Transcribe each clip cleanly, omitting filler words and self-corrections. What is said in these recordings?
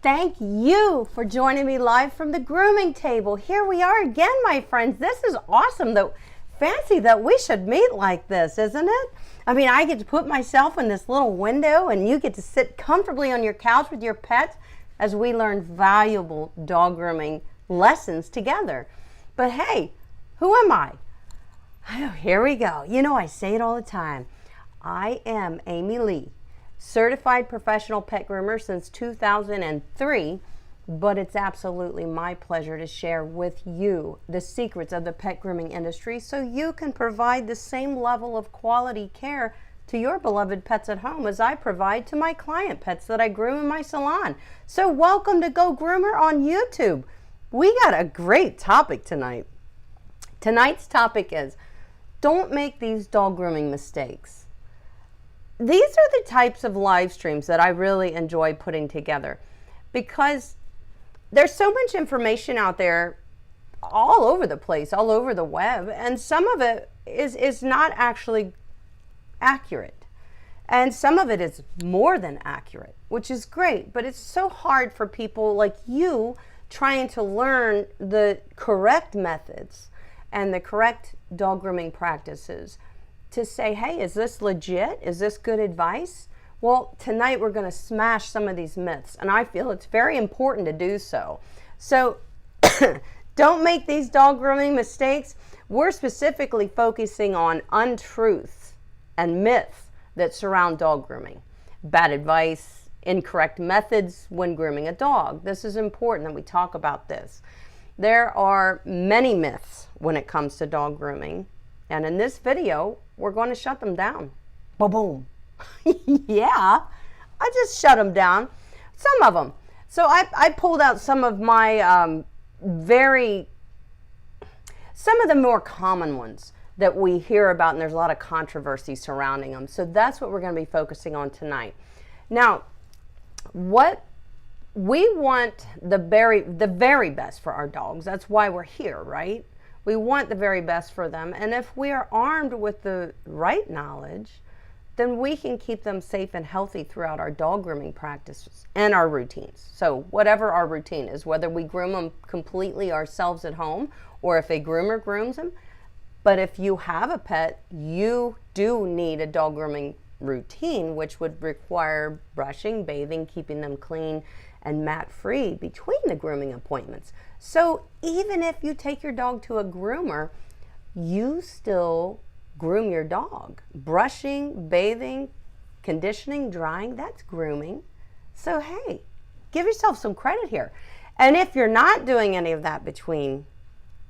thank you for joining me live from the grooming table. Here we are again, my friends. This is awesome. Fancy that we should meet like this, isn't it? I mean, I get to put myself in this little window and you get to sit comfortably on your couch with your pets as we learn valuable dog grooming lessons together. But hey, who am I? Oh, here we go. You know, I say it all the time. I am Amy Lee, certified professional pet groomer since 2003, but it's absolutely my pleasure to share with you the secrets of the pet grooming industry so you can provide the same level of quality care to your beloved pets at home as I provide to my client pets that I groom in my salon. So welcome to Go Groomer on YouTube. We got a great topic tonight. Tonight's topic is, don't make these dog grooming mistakes. These are the types of live streams that I really enjoy putting together because there's so much information out there all over the place, all over the web, and some of it is not actually accurate. And some of it is more than accurate, which is great, but it's so hard for people like you trying to learn the correct methods and the correct dog grooming practices to say, hey, is this legit? Is this good advice? Well, tonight we're going to smash some of these myths, and I feel it's very important to do so. So don't make these dog grooming mistakes. We're specifically focusing on untruths and myths that surround dog grooming. Bad advice, incorrect methods when grooming a dog. This is important that we talk about this. There are many myths when it comes to dog grooming, and in this video, we're going to shut them down. Boom. Yeah, I just shut them down. Some of them. So I pulled out some of my some of the more common ones that we hear about, and there's a lot of controversy surrounding them. So that's what we're going to be focusing on tonight. Now, what we want the very best for our dogs. That's why we're here, right? We want the very best for them. And if we are armed with the right knowledge, then we can keep them safe and healthy throughout our dog grooming practices and our routines. So whatever our routine is, whether we groom them completely ourselves at home or if a groomer grooms them. But if you have a pet, you do need a dog grooming routine, which would require brushing, bathing, keeping them clean and mat-free between the grooming appointments. So even if you take your dog to a groomer, you still groom your dog. Brushing, bathing, conditioning, drying, that's grooming. So hey, give yourself some credit here. And if you're not doing any of that between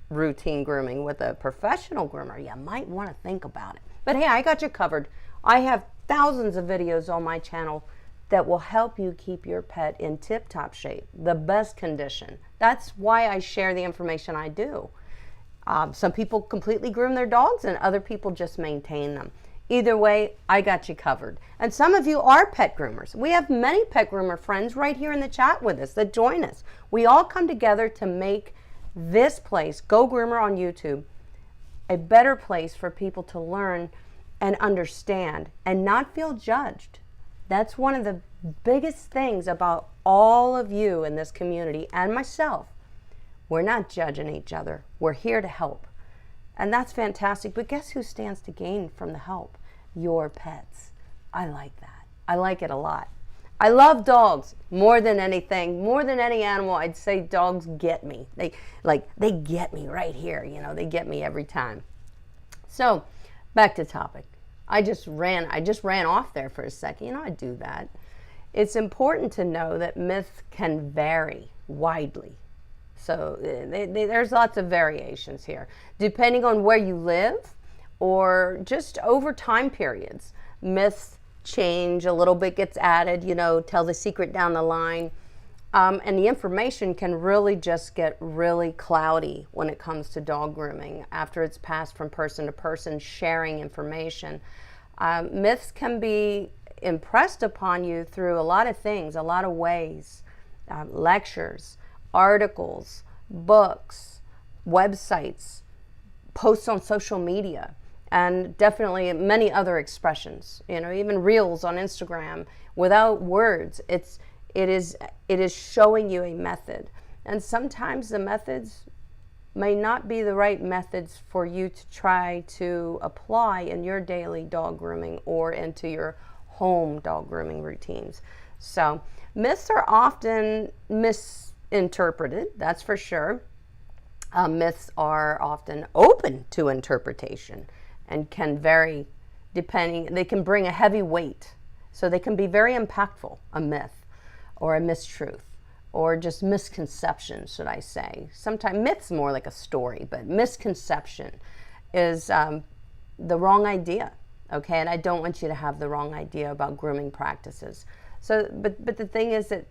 routine grooming with a professional groomer, you might want to think about it. But hey, I got you covered. I have thousands of videos on my channel that will help you keep your pet in tip-top shape, the best condition. That's why I share the information I do. Some people completely groom their dogs and other people just maintain them. Either way, I got you covered. And some of you are pet groomers. We have many pet groomer friends right here in the chat with us that join us. We all come together to make this place, Go Groomer on YouTube, a better place for people to learn and understand and not feel judged. That's one of the biggest things about all of you in this community and myself. We're not judging each other. We're here to help. And that's fantastic. But guess who stands to gain from the help? Your pets. I like that. I like it a lot. I love dogs more than anything, more than any animal. I'd say dogs get me. They get me right here. You know, they get me every time. So back to topic. I just ran off there for a second. You know, I do that. It's important to know that myths can vary widely. So there's lots of variations here, depending on where you live or just over time periods. Myths change, a little bit gets added, you know, tell the secret down the line. And the information can really just get really cloudy when it comes to dog grooming after it's passed from person to person, sharing information. Myths can be impressed upon you through a lot of things, a lot of ways, lectures, articles, books, websites, posts on social media, and definitely many other expressions, you know, even reels on Instagram without words. It is showing you a method. And sometimes the methods may not be the right methods for you to try to apply in your daily dog grooming or into your home dog grooming routines. So myths are often misinterpreted, that's for sure. Myths are often open to interpretation and can vary depending, they can bring a heavy weight. So they can be very impactful, a myth or a mistruth or just misconception, should I say. Sometimes myth's more like a story, but misconception is the wrong idea, okay? And I don't want you to have the wrong idea about grooming practices. So, but the thing is that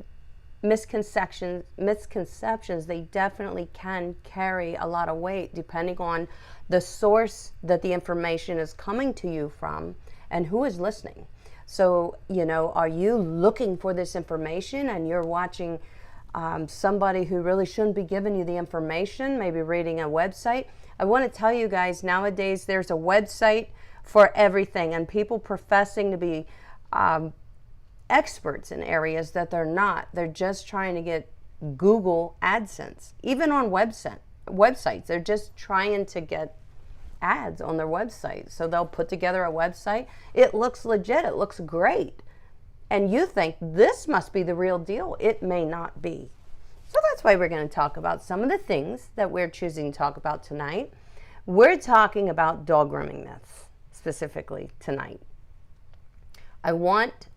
misconceptions, they definitely can carry a lot of weight depending on the source that the information is coming to you from and who is listening. So, you know, are you looking for this information and you're watching somebody who really shouldn't be giving you the information, maybe reading a website? I want to tell you guys, nowadays there's a website for everything, and people professing to be experts in areas that they're not. They're just trying to get Google AdSense. Even on websites, they're just trying to get ads on their website. So they'll put together a website. It looks legit. It looks great. And you think this must be the real deal. It may not be. So that's why we're going to talk about some of the things that we're choosing to talk about tonight. We're talking about dog grooming myths specifically tonight. I want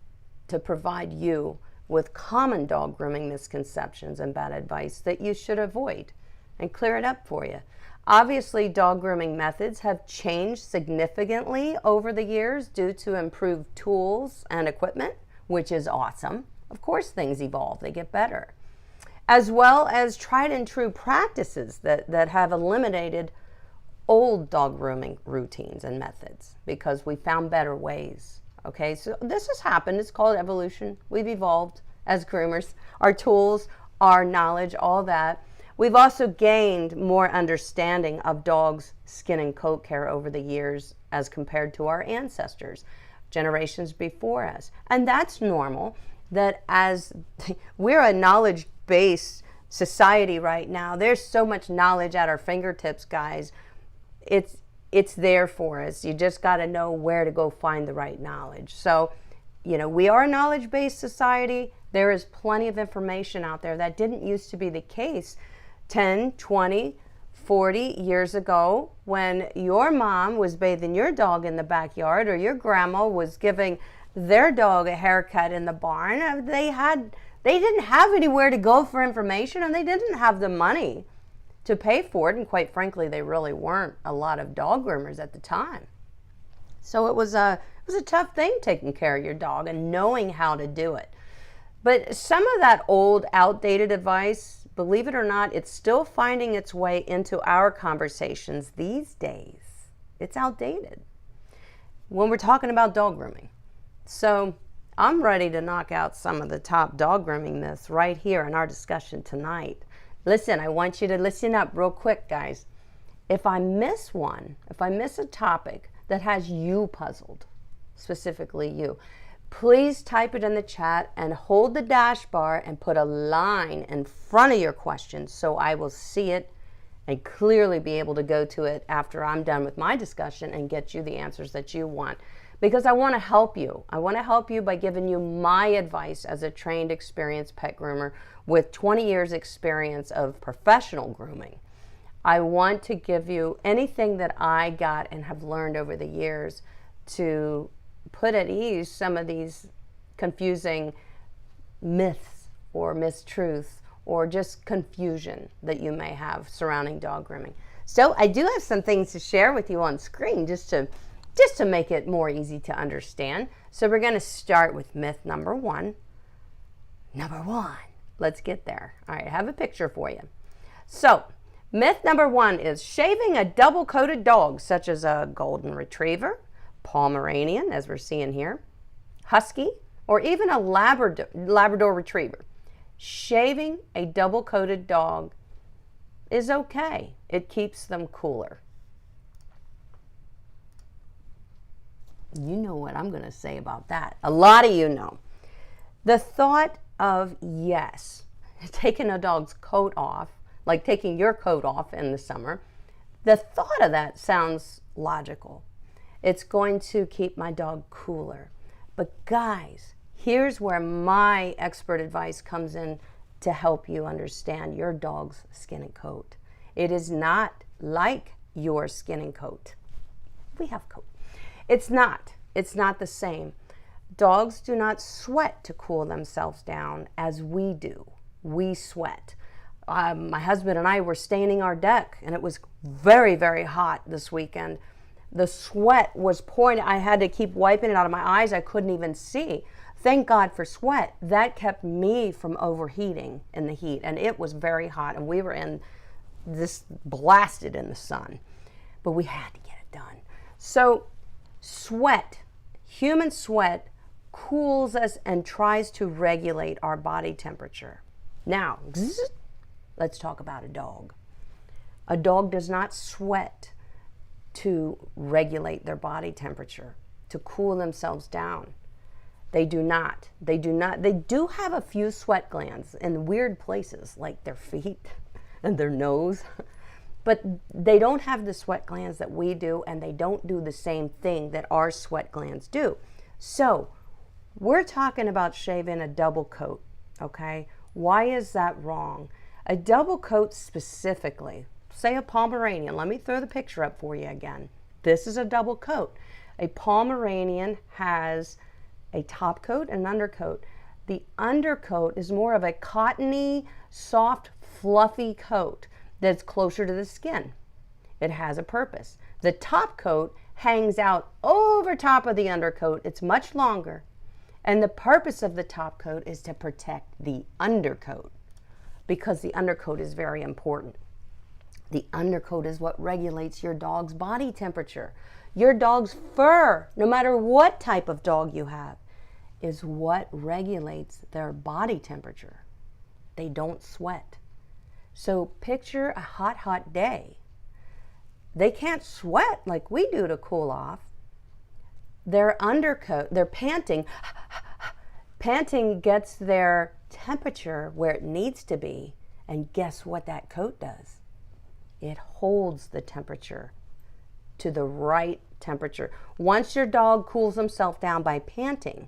to provide you with common dog grooming misconceptions and bad advice that you should avoid and clear it up for you. Obviously, dog grooming methods have changed significantly over the years due to improved tools and equipment, which is awesome. Of course, things evolve, they get better. As well as tried and true practices that have eliminated old dog grooming routines and methods because we found better ways. Okay, so this has happened. It's called evolution. We've evolved as groomers. Our tools, our knowledge, all that. We've also gained more understanding of dogs' skin and coat care over the years as compared to our ancestors, generations before us. And that's normal, that as we're a knowledge-based society right now, there's so much knowledge at our fingertips, guys. It's there for us. You just got to know where to go find the right knowledge. So, you know, we are a knowledge-based society. There is plenty of information out there. That didn't used to be the case 10, 20, 40 years ago when your mom was bathing your dog in the backyard or your grandma was giving their dog a haircut in the barn. They didn't have anywhere to go for information, and they didn't have the money to pay for it, and quite frankly, they really weren't a lot of dog groomers at the time. So it was a tough thing taking care of your dog and knowing how to do it. But some of that old, outdated advice, believe it or not, it's still finding its way into our conversations these days. It's outdated when we're talking about dog grooming. So I'm ready to knock out some of the top dog grooming myths right here in our discussion tonight. Listen, I want you to listen up real quick, guys. If I miss one, if I miss a topic that has you puzzled, specifically you, please type it in the chat and hold the dash bar and put a line in front of your question so I will see it and clearly be able to go to it after I'm done with my discussion and get you the answers that you want. Because I want to help you. I want to help you by giving you my advice as a trained, experienced pet groomer with 20 years experience of professional grooming. I want to give you anything that I got and have learned over the years to put at ease some of these confusing myths or mistruths or just confusion that you may have surrounding dog grooming. So I do have some things to share with you on screen just to make it more easy to understand. So we're going to start with myth number one. Number one. Let's get there. All right, I have a picture for you. So myth number one is shaving a double-coated dog, such as a golden retriever, Pomeranian, as we're seeing here, Husky, or even a Labrador Retriever. Shaving a double-coated dog is okay. It keeps them cooler. You know what I'm going to say about that. A lot of you know. The thought of, yes, taking a dog's coat off, like taking your coat off in the summer, the thought of that sounds logical. It's going to keep my dog cooler. But guys, here's where my expert advice comes in to help you understand your dog's skin and coat. It is not like your skin and coat. We have coat. It's not the same. Dogs do not sweat to cool themselves down as we do. We sweat. My husband and I were staining our deck, and it was very, very hot this weekend. The sweat was pouring. I had to keep wiping it out of my eyes. I couldn't even see. Thank God for sweat. That kept me from overheating in the heat, and it was very hot, and we were in this blasted in the sun, but we had to get it done. So sweat, human sweat, cools us and tries to regulate our body temperature. Now, let's talk about a dog. A dog does not sweat to regulate their body temperature, to cool themselves down. They do not. They do have a few sweat glands in weird places, like their feet and their nose, but they don't have the sweat glands that we do, and they don't do the same thing that our sweat glands do. So we're talking about shaving a double coat, okay? Why is that wrong? A double coat specifically, say a Pomeranian. Let me throw the picture up for you again. This is a double coat. A Pomeranian has a top coat and an undercoat. The undercoat is more of a cottony, soft, fluffy coat that's closer to the skin. It has a purpose. The top coat hangs out over top of the undercoat. It's much longer. And the purpose of the top coat is to protect the undercoat, because the undercoat is very important. The undercoat is what regulates your dog's body temperature. Your dog's fur, no matter what type of dog you have, is what regulates their body temperature. They don't sweat. So picture a hot, hot day. They can't sweat like we do to cool off. Their undercoat, they're panting. Panting gets their temperature where it needs to be. And guess what that coat does? It holds the temperature to the right temperature. Once your dog cools himself down by panting,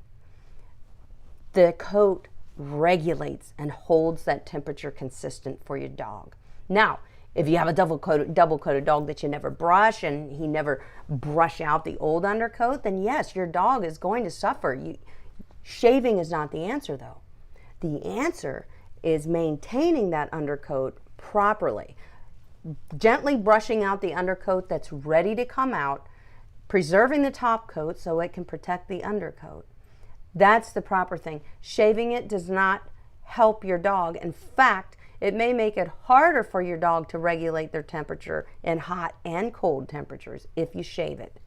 the coat regulates and holds that temperature consistent for your dog. Now, if you have a double-coated dog that you never brush and he never brush out the old undercoat, then yes, your dog is going to suffer. Shaving is not the answer, though. The answer is maintaining that undercoat properly. Gently brushing out the undercoat that's ready to come out, preserving the top coat so it can protect the undercoat. That's the proper thing. Shaving it does not help your dog. In fact, it may make it harder for your dog to regulate their temperature in hot and cold temperatures if you shave it.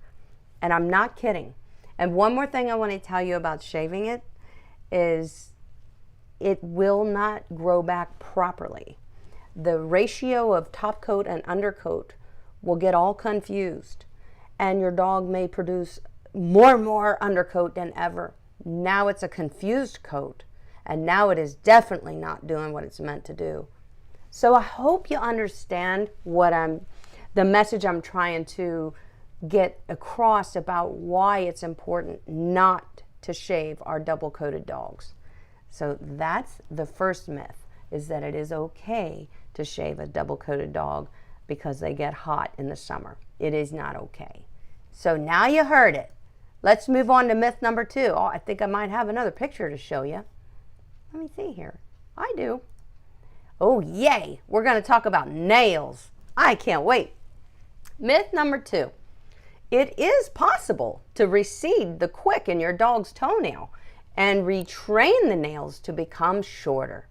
And I'm not kidding. And one more thing I want to tell you about shaving it is it will not grow back properly. The ratio of top coat and undercoat will get all confused, and your dog may produce more undercoat than ever. Now it's a confused coat, and now it is definitely not doing what it's meant to do. So I hope you understand the message I'm trying to get across about why it's important not to shave our double-coated dogs. So that's the first myth, is that it is okay to shave a double-coated dog because they get hot in the summer. It is not okay. So now you heard it. Let's move on to myth number 2. Oh, I think I might have another picture to show you. Let me see here. I do. Oh, yay. We're going to talk about nails. I can't wait. Myth number 2. It is possible to recede the Qwik in your dog's toenail and retrain the nails to become shorter.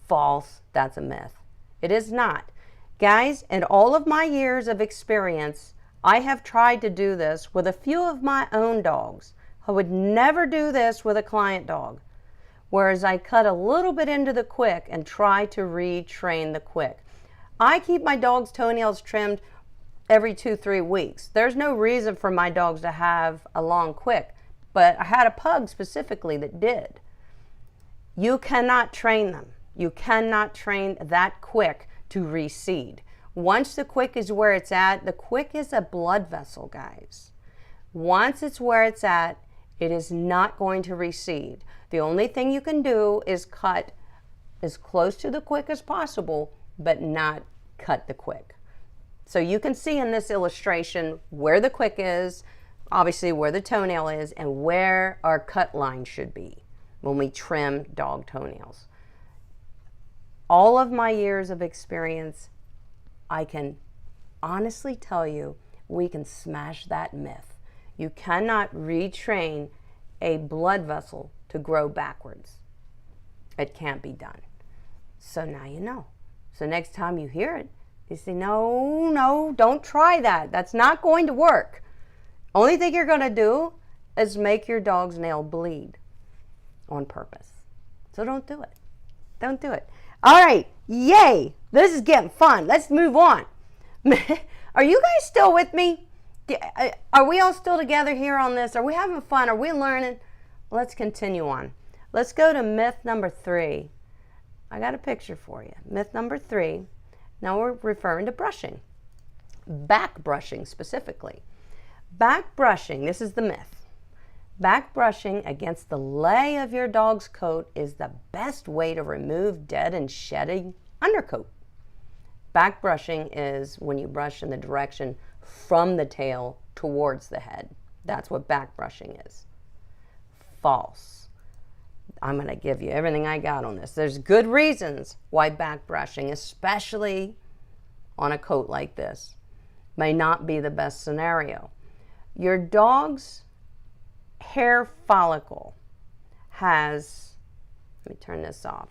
False. That's a myth. It is not. Guys, in all of my years of experience, I have tried to do this with a few of my own dogs. I would never do this with a client dog. Whereas I cut a little bit into the Qwik and try to retrain the Qwik. I keep my dog's toenails trimmed every 2-3 weeks. There's no reason for my dogs to have a long Qwik, but I had a pug specifically that did. You cannot train them. You cannot train that Qwik to recede. Once the Qwik is where it's at, the Qwik is a blood vessel, guys. Once it's where it's at, it is not going to recede. The only thing you can do is cut as close to the Qwik as possible, but not cut the Qwik. So you can see in this illustration where the Qwik is, obviously where the toenail is, and where our cut line should be when we trim dog toenails. All of my years of experience, I can honestly tell you, we can smash that myth. You cannot retrain a blood vessel to grow backwards. It can't be done. So now you know. So next time you hear it, you say, no, no, don't try that. That's not going to work. Only thing you're going to do is make your dog's nail bleed on purpose. So don't do it. Don't do it. All right. Yay. This is getting fun. Let's move on. Are you guys still with me? Are we all still together here on this? Are we having fun? Are we learning? Let's continue on. Let's go to myth number 3. I got a picture for you. Myth number 3. Now we're referring to brushing. Back brushing specifically. Back brushing, this is the myth. Back brushing against the lay of your dog's coat is the best way to remove dead and shedding undercoat. Back brushing is when you brush in the direction from the tail towards the head. That's what back brushing is. False. I'm going to give you everything I got on this. There's good reasons why back brushing, especially on a coat like this, may not be the best scenario. Your dog's hair follicle has, let me turn this off.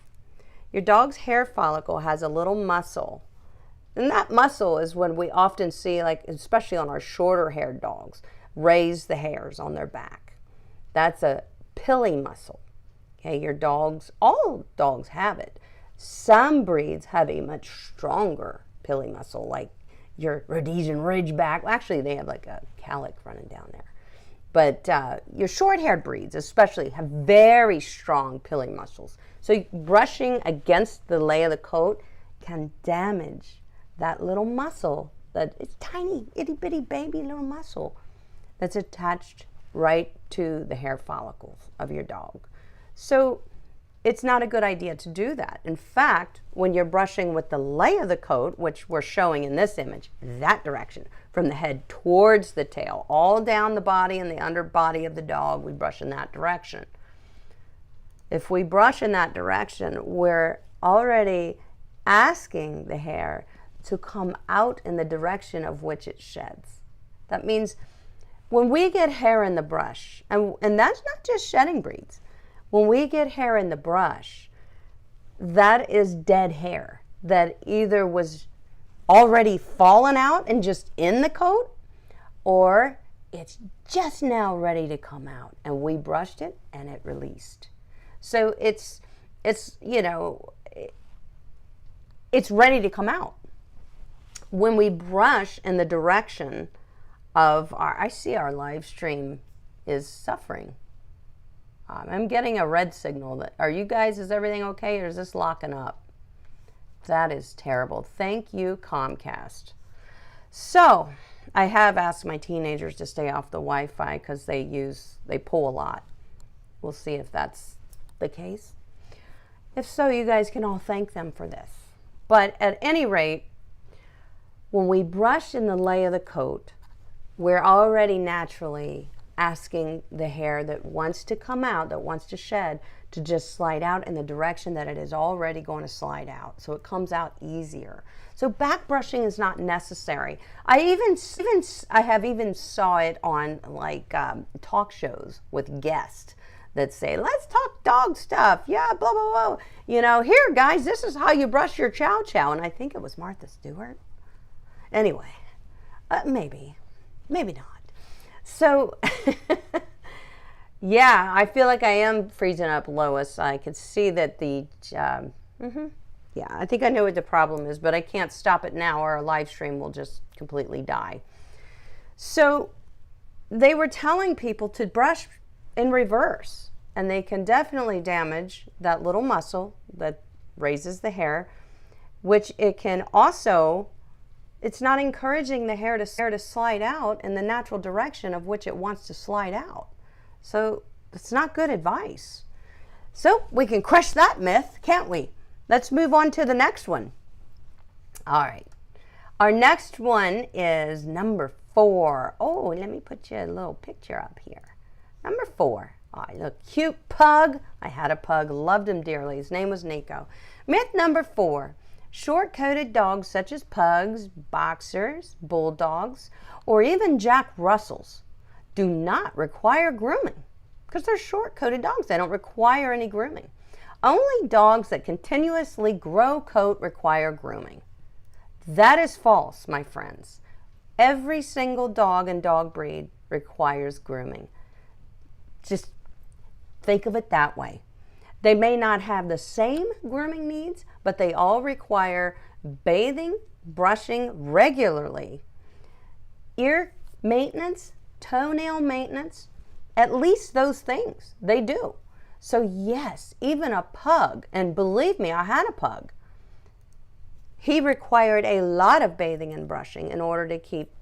Your dog's hair follicle has a little muscle. And that muscle is when we often see, like, especially on our shorter haired dogs, raise the hairs on their back. That's a pilly muscle. Okay, your dogs, all dogs have it. Some breeds have a much stronger pilly muscle, like your Rhodesian Ridgeback. Well, actually, they have like a calic running down there. But your short-haired breeds especially have very strong pilly muscles. So brushing against the lay of the coat can damage that little muscle, that it's tiny, itty-bitty baby little muscle that's attached right to the hair follicles of your dog. So it's not a good idea to do that. In fact, when you're brushing with the lay of the coat, which we're showing in this image, that direction, from the head towards the tail, all down the body and the underbody of the dog, we brush in that direction. If we brush in that direction, we're already asking the hair to come out in the direction of which it sheds. That means when we get hair in the brush, and that's not just shedding breeds, when we get hair in the brush, that is dead hair that either was already fallen out and just in the coat, or it's just now ready to come out, and we brushed it and it released. So it's you know, it's ready to come out. When we brush in the direction of I see our live stream is suffering. I'm getting a red signal. Are you guys, is everything okay, or is this locking up? That is terrible. Thank you, Comcast. So I have asked my teenagers to stay off the Wi-Fi because they pull a lot. We'll see if that's the case. If so, you guys can all thank them for this. But at any rate, when we brush in the lay of the coat, we're already naturally asking the hair that wants to come out, that wants to shed, to just slide out in the direction that it is already going to slide out, so it comes out easier. So back brushing is not necessary. I have even saw it on like talk shows with guests that say, let's talk dog stuff, yeah, blah, blah, blah. You know, here guys, this is how you brush your chow chow. And I think it was Martha Stewart. Anyway, maybe not. So, yeah, I feel like I am freezing up, Lois. I could see that the, yeah, I think I know what the problem is, but I can't stop it now or our live stream will just completely die. So they were telling people to brush in reverse. and they can definitely damage that little muscle that raises the hair, which it can also, it's not encouraging the hair to slide out in the natural direction of which it wants to slide out. So it's not good advice. So we can crush that myth, can't we? Let's move on to the next one. All right. Our next one is number 4. Oh, let me put you a little picture up here. Number 4. Oh, look, cute pug. I had a pug, loved him dearly. His name was Nico. Myth number 4. Short-coated dogs such as pugs, boxers, bulldogs, or even Jack Russells do not require grooming because they're short-coated dogs. They don't require any grooming. Only dogs that continuously grow coat require grooming. That is false, my friends. Every single dog and dog breed requires grooming. Just think of it that way. They may not have the same grooming needs, but they all require bathing, brushing regularly, ear maintenance, toenail maintenance, at least those things they do. So yes, even a pug, and believe me, I had a pug, he required a lot of bathing and brushing in order to keep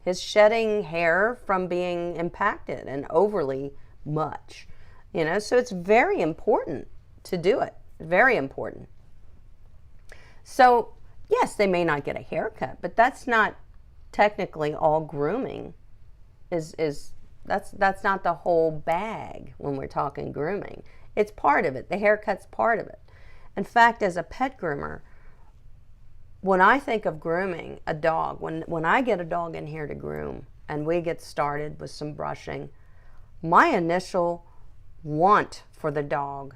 his shedding hair from being impacted and overly much. You know, so it's very important to do it. Very important. So yes, they may not get a haircut, but that's not technically all grooming. That's not the whole bag when we're talking grooming. It's part of it. The haircut's part of it. In fact, as a pet groomer, when I think of grooming a dog, when I get a dog in here to groom and we get started with some brushing, my initial want for the dog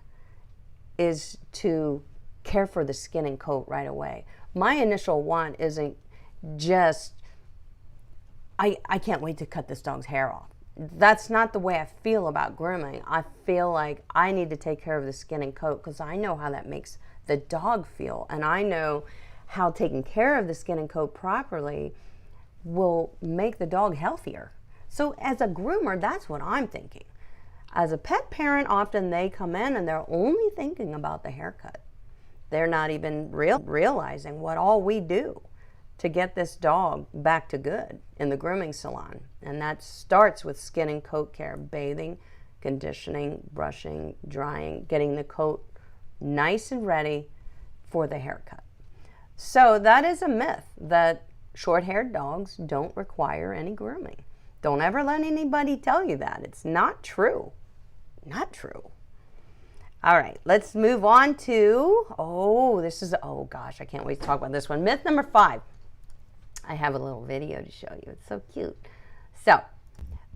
is to care for the skin and coat right away. My initial want isn't just, I can't wait to cut this dog's hair off. That's not the way I feel about grooming. I feel like I need to take care of the skin and coat because I know how that makes the dog feel, and I know how taking care of the skin and coat properly will make the dog healthier. So as a groomer, that's what I'm thinking. As a pet parent, often they come in and they're only thinking about the haircut. They're not even realizing what all we do to get this dog back to good in the grooming salon. And that starts with skin and coat care, bathing, conditioning, brushing, drying, getting the coat nice and ready for the haircut. So that is a myth that short-haired dogs don't require any grooming. Don't ever let anybody tell you that. It's not true. Not true. All right, let's move on to, oh gosh, I can't wait to talk about this one. Myth number 5. I have a little video to show you. It's so cute. So,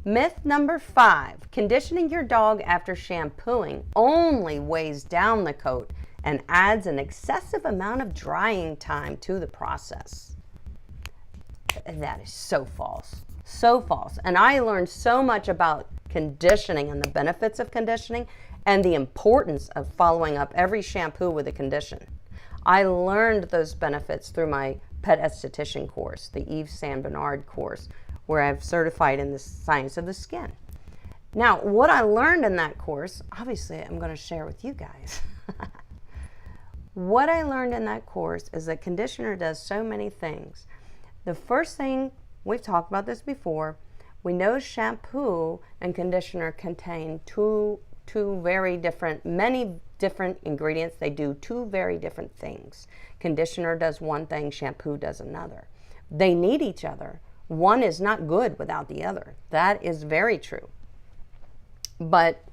myth number 5. Conditioning your dog after shampooing only weighs down the coat and adds an excessive amount of drying time to the process. That is so false. So false. And I learned so much about conditioning and the benefits of conditioning and the importance of following up every shampoo with a condition. I learned those benefits through my pet esthetician course, the Yves Saint Bernard course, where I've certified in the science of the skin. Now, what I learned in that course, obviously I'm going to share with you guys. What I learned in that course is that conditioner does so many things. The first thing, we've talked about this before, we know shampoo and conditioner contain many different ingredients. They do 2 very different things. Conditioner does one thing, shampoo does another. They need each other. One is not good without the other. That is very true. But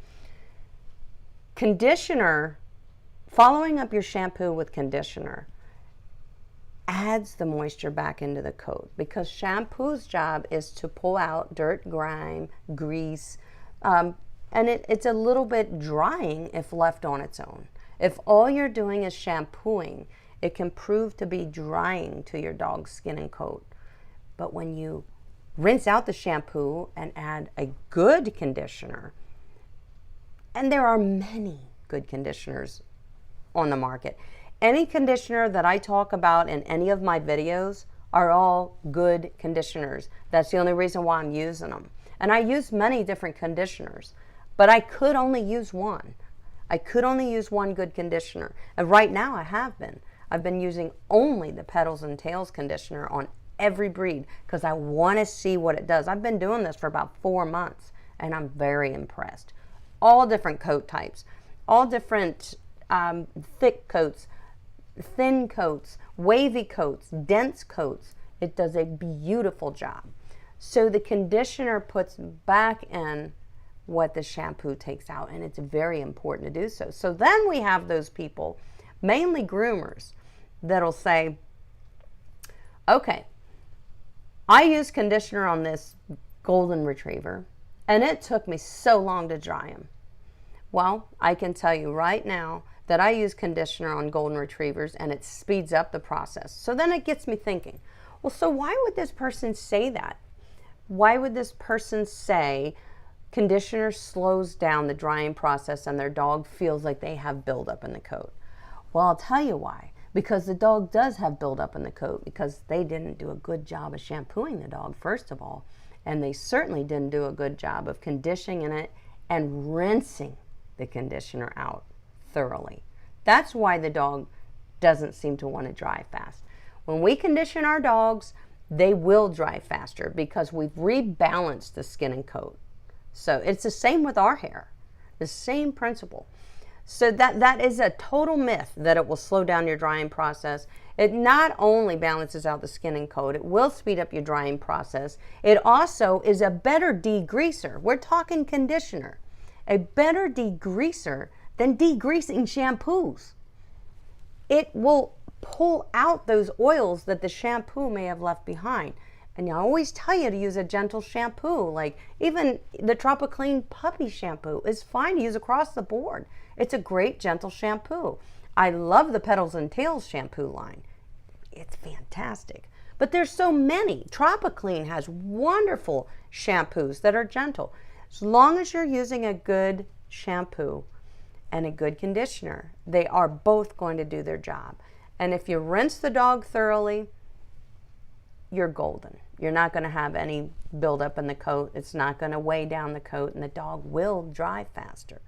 conditioner, following up your shampoo with conditioner adds the moisture back into the coat, because shampoo's job is to pull out dirt, grime, grease, and it's a little bit drying if left on its own. If all you're doing is shampooing, it can prove to be drying to your dog's skin and coat. But when you rinse out the shampoo and add a good conditioner, and there are many good conditioners on the market. Any conditioner that I talk about in any of my videos are all good conditioners. That's the only reason why I'm using them. And I use many different conditioners. but I could only use one. I could only use one good conditioner. And right now I have been. I've been using only the Petals and Tails conditioner on every breed because I want to see what it does. I've been doing this for about 4 months and I'm very impressed. All different coat types, all different thick coats, thin coats, wavy coats, dense coats. It does a beautiful job. So the conditioner puts back in what the shampoo takes out, and it's very important to do so. So then we have those people, mainly groomers, that'll say, okay, I use conditioner on this golden retriever and it took me so long to dry him. Well, I can tell you right now that I use conditioner on golden retrievers and it speeds up the process. So then it gets me thinking, well, so why would this person say that? Why would this person say conditioner slows down the drying process and their dog feels like they have buildup in the coat? Well, I'll tell you why. Because the dog does have buildup in the coat because they didn't do a good job of shampooing the dog, first of all. And they certainly didn't do a good job of conditioning it and rinsing the conditioner out thoroughly. That's why the dog doesn't seem to want to dry fast. When we condition our dogs, they will dry faster because we've rebalanced the skin and coat. So it's the same with our hair, the same principle. So that is a total myth that it will slow down your drying process. It not only balances out the skin and coat, it will speed up your drying process. It also is a better degreaser. We're talking conditioner. A better degreaser than degreasing shampoos. It will pull out those oils that the shampoo may have left behind. And I always tell you to use a gentle shampoo. Like even the Tropiclean puppy shampoo is fine to use across the board. It's a great gentle shampoo. I love the Petals and Tails shampoo line. It's fantastic. But there's so many. Tropiclean has wonderful shampoos that are gentle. As long as you're using a good shampoo and a good conditioner, they are both going to do their job. And if you rinse the dog thoroughly, you're golden. You're not going to have any buildup in the coat. It's not going to weigh down the coat, and the dog will dry faster.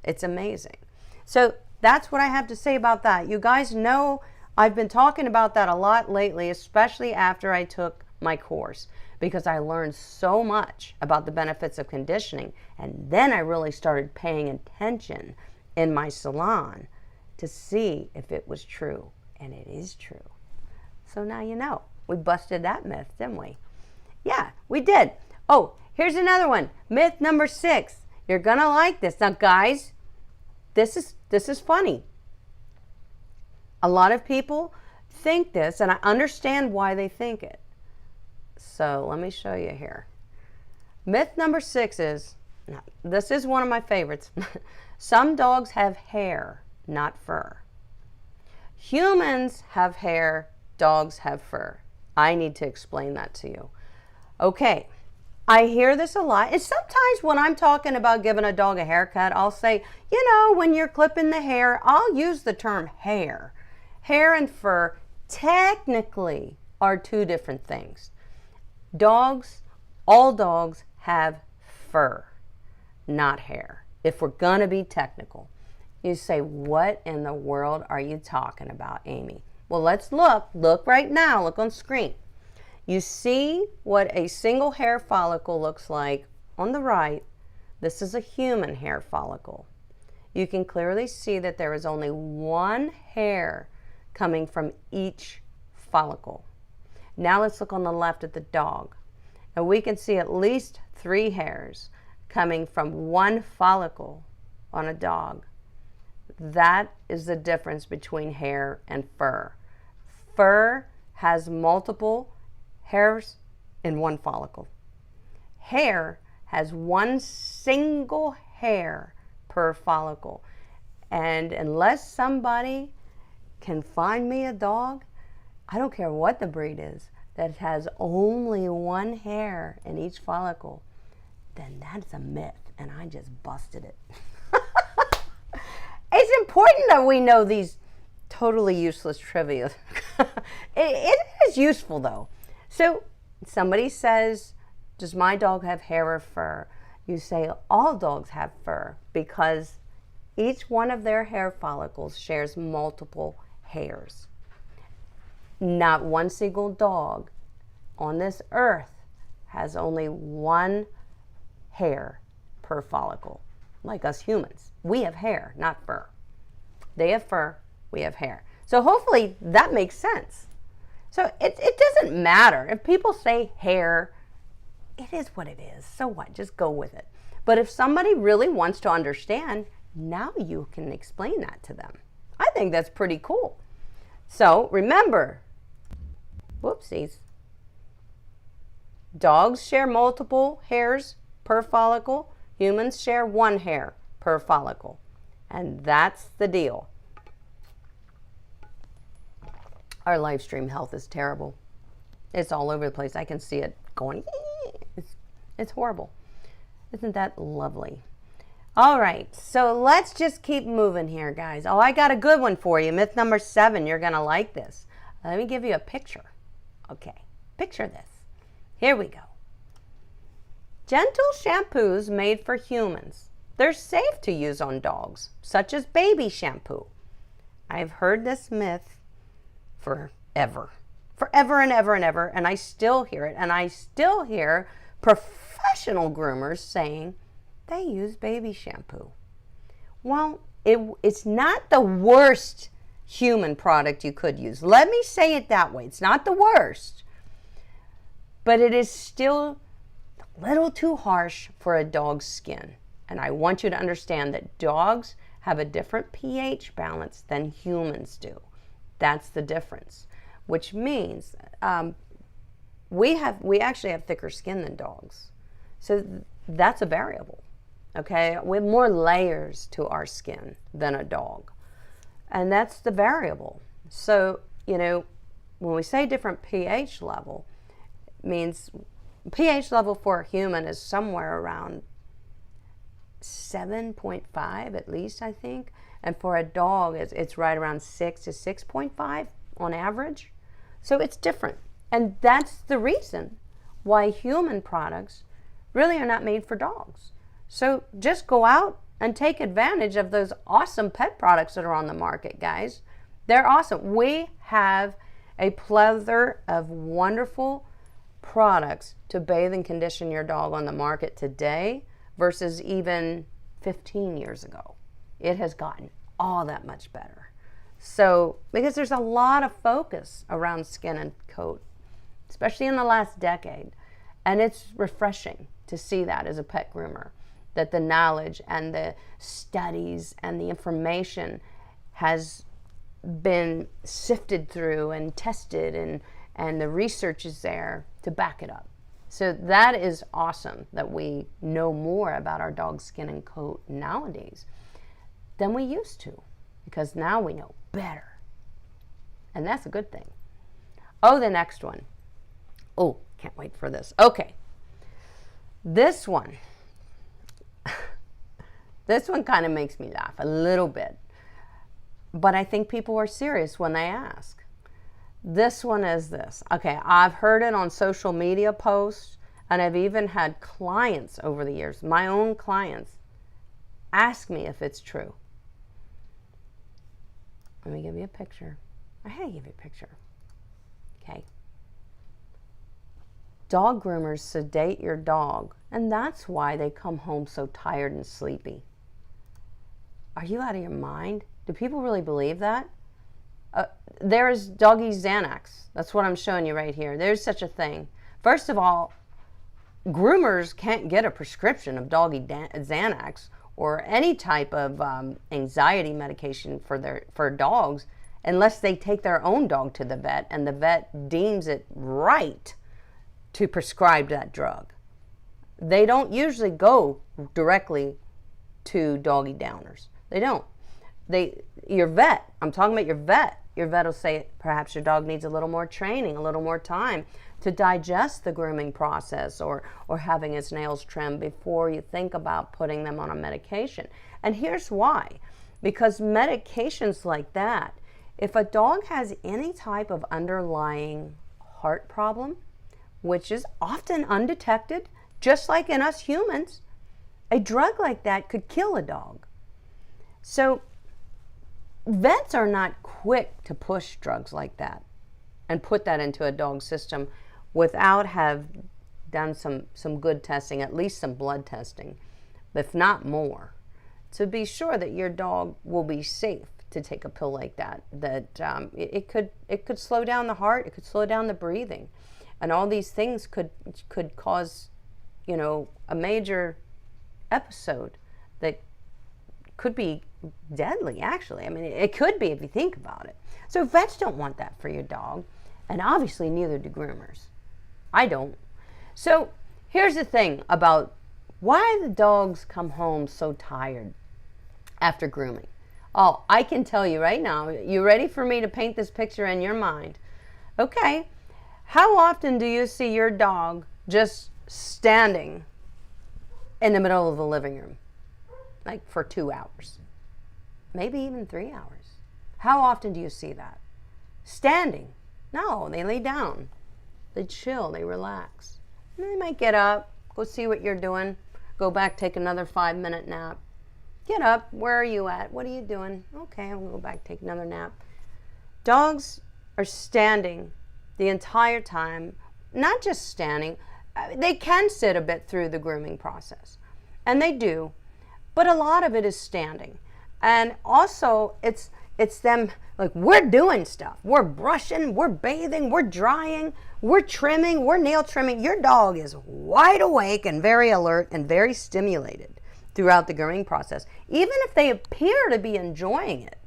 It's amazing. So that's what I have to say about that. You guys know I've been talking about that a lot lately, especially after I took my course, because I learned so much about the benefits of conditioning. And then I really started paying attention in my salon to see if it was true. And it is true. So now you know. We busted that myth, didn't we? Yeah, we did. Oh, here's another one. Myth number 6. You're going to like this. Now, guys, this is funny. A lot of people think this, and I understand why they think it. So let me show you here. Myth number 6 is, now, this is one of my favorites. Some dogs have hair, not fur. Humans have hair, dogs have fur. I need to explain that to you. Okay, I hear this a lot. And sometimes when I'm talking about giving a dog a haircut, I'll say, you know, when you're clipping the hair, I'll use the term hair. Hair and fur technically are two different things. Dogs, all dogs have fur, not hair. If we're going to be technical. You say, what in the world are you talking about, Amy? Well, let's look. Look right now. Look on screen. You see what a single hair follicle looks like on the right. This is a human hair follicle. You can clearly see that there is only one hair coming from each follicle. Now let's look on the left at the dog. And we can see at least 3 hairs coming from one follicle on a dog. That is the difference between hair and fur. Fur has multiple hairs in one follicle. Hair has one single hair per follicle. And unless somebody can find me a dog, I don't care what the breed is, that has only one hair in each follicle, then that's a myth, and I just busted it. It's important that we know these totally useless trivia. It is useful though. So somebody says, does my dog have hair or fur? you say all dogs have fur because each one of their hair follicles shares multiple hairs. Not one single dog on this earth has only one hair per follicle, like us humans. We have hair, not fur. They have fur, we have hair. So hopefully that makes sense. So it doesn't matter. If people say hair, it is what it is. So what? Just go with it. But if somebody really wants to understand, now you can explain that to them. I think that's pretty cool. So remember, whoopsies. Dogs share multiple hairs per follicle. Humans share one hair per follicle. And that's the deal. Our live stream health is terrible. It's all over the place. I can see it going. It's horrible. Isn't that lovely? All right, so let's just keep moving here, guys. Oh, I got a good one for you. Myth number 7. You're going to like this. Let me give you a picture. Okay, picture this. Here we go. Gentle shampoos made for humans. They're safe to use on dogs, such as baby shampoo. I've heard this myth forever and ever and ever, and I still hear it, and I still hear professional groomers saying they use baby shampoo. Well, it's not the worst human product you could use. Let me say it that way. It's not the worst, but it is still a little too harsh for a dog's skin. And I want you to understand that dogs have a different pH balance than humans do. That's the difference, which means we actually have thicker skin than dogs. So that's a variable, okay? We have more layers to our skin than a dog, and that's the variable. So, you know, when we say different pH level, it means pH level for a human is somewhere around 7.5 at least, I think. And for a dog, it's right around 6 to 6.5 on average. So it's different. And that's the reason why human products really are not made for dogs. So just go out and take advantage of those awesome pet products that are on the market, guys. They're awesome. We have a plethora of wonderful products to bathe and condition your dog on the market today versus even 15 years ago. It has gotten all that much better. So, because there's a lot of focus around skin and coat, especially in the last decade, and it's refreshing to see that as a pet groomer, that the knowledge and the studies and the information has been sifted through and tested, and the research is there to back it up. So that is awesome that we know more about our dog's skin and coat nowadays than we used to, because now we know better. And that's a good thing. Oh, the next one. Oh, can't wait for this. Okay. This one. This one kind of makes me laugh a little bit. But I think people are serious when they ask. This one is this. Okay, I've heard it on social media posts, and I've even had clients over the years, my own clients, ask me if it's true. Let me give you a picture. I had to give you a picture. Okay. Dog groomers sedate your dog, and that's why they come home so tired and sleepy. Are you out of your mind? Do people really believe that? There's doggy Xanax. That's what I'm showing you right here. There's such a thing. First of all, groomers can't get a prescription of doggy Xanax or any type of anxiety medication for dogs unless they take their own dog to the vet and the vet deems it right to prescribe that drug. They don't usually go directly to doggy downers. They don't. Your vet, I'm talking about your vet will say perhaps your dog needs a little more training, a little more time to digest the grooming process or having his nails trimmed before you think about putting them on a medication. And here's why. Because medications like that, if a dog has any type of underlying heart problem, which is often undetected, just like in us humans, A drug like that could kill a dog. So vets are not quick to push drugs like that and put that into a dog's system without have done some good testing, at least some blood testing, if not more, to be sure that your dog will be safe to take a pill like that. It could slow down the heart, it could slow down the breathing, and all these things could cause, a major episode that could be deadly, actually. I mean, it could be if you think about it. So vets don't want that for your dog, and obviously neither do groomers. I don't. So here's the thing about why the dogs come home so tired after grooming. Oh, I can tell you right now. You ready for me to paint this picture in your mind? Okay. How often do you see your dog just standing in the middle of the living room? Like for 2 hours, maybe even 3 hours. How often do you see that? Standing. No, they lay down. They chill, they relax. And they might get up, go see what you're doing, go back, take another 5-minute nap. Get up, where are you at? What are you doing? Okay, I'll go back, take another nap. Dogs are standing the entire time, not just standing. They can sit a bit through the grooming process, and they do. But a lot of it is standing. And also it's them, like, we're doing stuff. We're brushing, we're bathing, we're drying, we're trimming, we're nail trimming. Your dog is wide awake and very alert and very stimulated throughout the grooming process. Even if they appear to be enjoying it,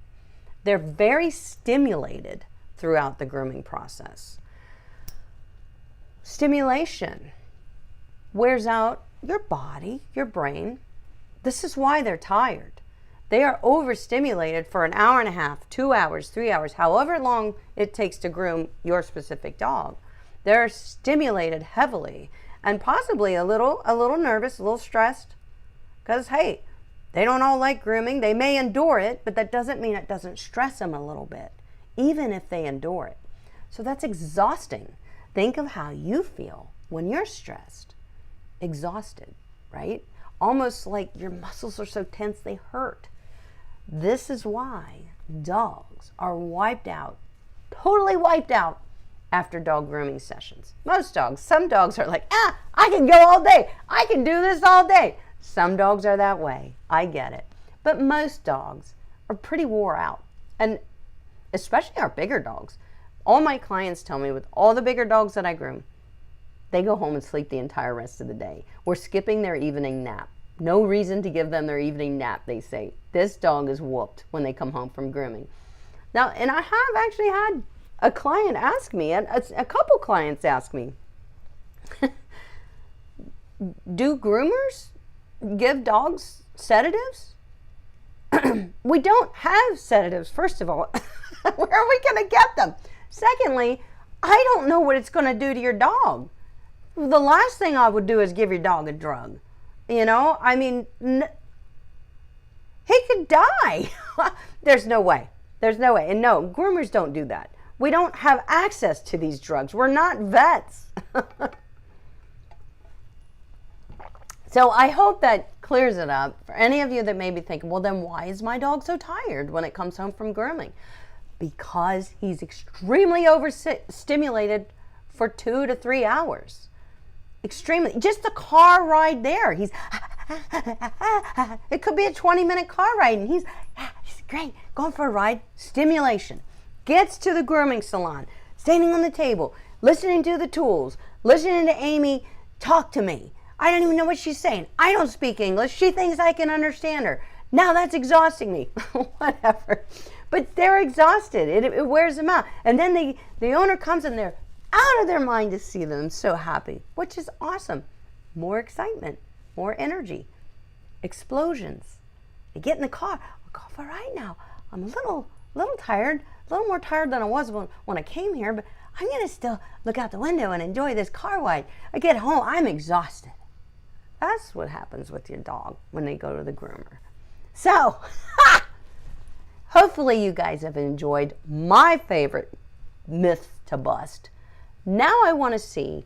they're very stimulated throughout the grooming process. Stimulation wears out your body, your brain. This is why they're tired. They are overstimulated for an hour and a half, 2 hours, 3 hours, however long it takes to groom your specific dog. They're stimulated heavily and possibly a little nervous, a little stressed, because, hey, they don't all like grooming. They may endure it, but that doesn't mean it doesn't stress them a little bit, even if they endure it. So that's exhausting. Think of how you feel when you're stressed, exhausted, right? Almost like your muscles are so tense they hurt. This is why dogs are wiped out, totally wiped out after dog grooming sessions. Most dogs, some dogs are like, I can go all day. I can do this all day. Some dogs are that way. I get it. But most dogs are pretty wore out. And especially our bigger dogs. All my clients tell me with all the bigger dogs that I groom, they go home and sleep the entire rest of the day. We're skipping their evening nap. No reason to give them their evening nap, they say. This dog is whooped when they come home from grooming. Now, and I have actually had a client ask me, and a couple clients ask me, do groomers give dogs sedatives? We don't have sedatives, first of all. Where are we going to get them? Secondly, I don't know what it's going to do to your dog. The last thing I would do is give your dog a drug. I mean, he could die. There's no way. There's no way. And no, groomers don't do that. We don't have access to these drugs. We're not vets. So I hope that clears it up for any of you that may be thinking, well, then why is my dog so tired when it comes home from grooming? Because he's extremely overstimulated for 2 to 3 hours. Extremely. Just the car ride there. He's, it could be a 20-minute car ride, and he's great, going for a ride. Stimulation. Gets to the grooming salon, standing on the table, listening to the tools, listening to Amy talk to me. I don't even know what she's saying. I don't speak English. She thinks I can understand her. Now that's exhausting me. Whatever. But they're exhausted. It wears them out. And then the owner comes in there, out of their mind to see them so happy, which is awesome. More excitement, more energy, explosions. They get in the car. I'll go for a ride now. I'm a little tired, a little more tired than I was when I came here, but I'm going to still look out the window and enjoy this car ride. I get home, I'm exhausted. That's what happens with your dog when they go to the groomer. So, hopefully you guys have enjoyed my favorite myth to bust. Now I want to see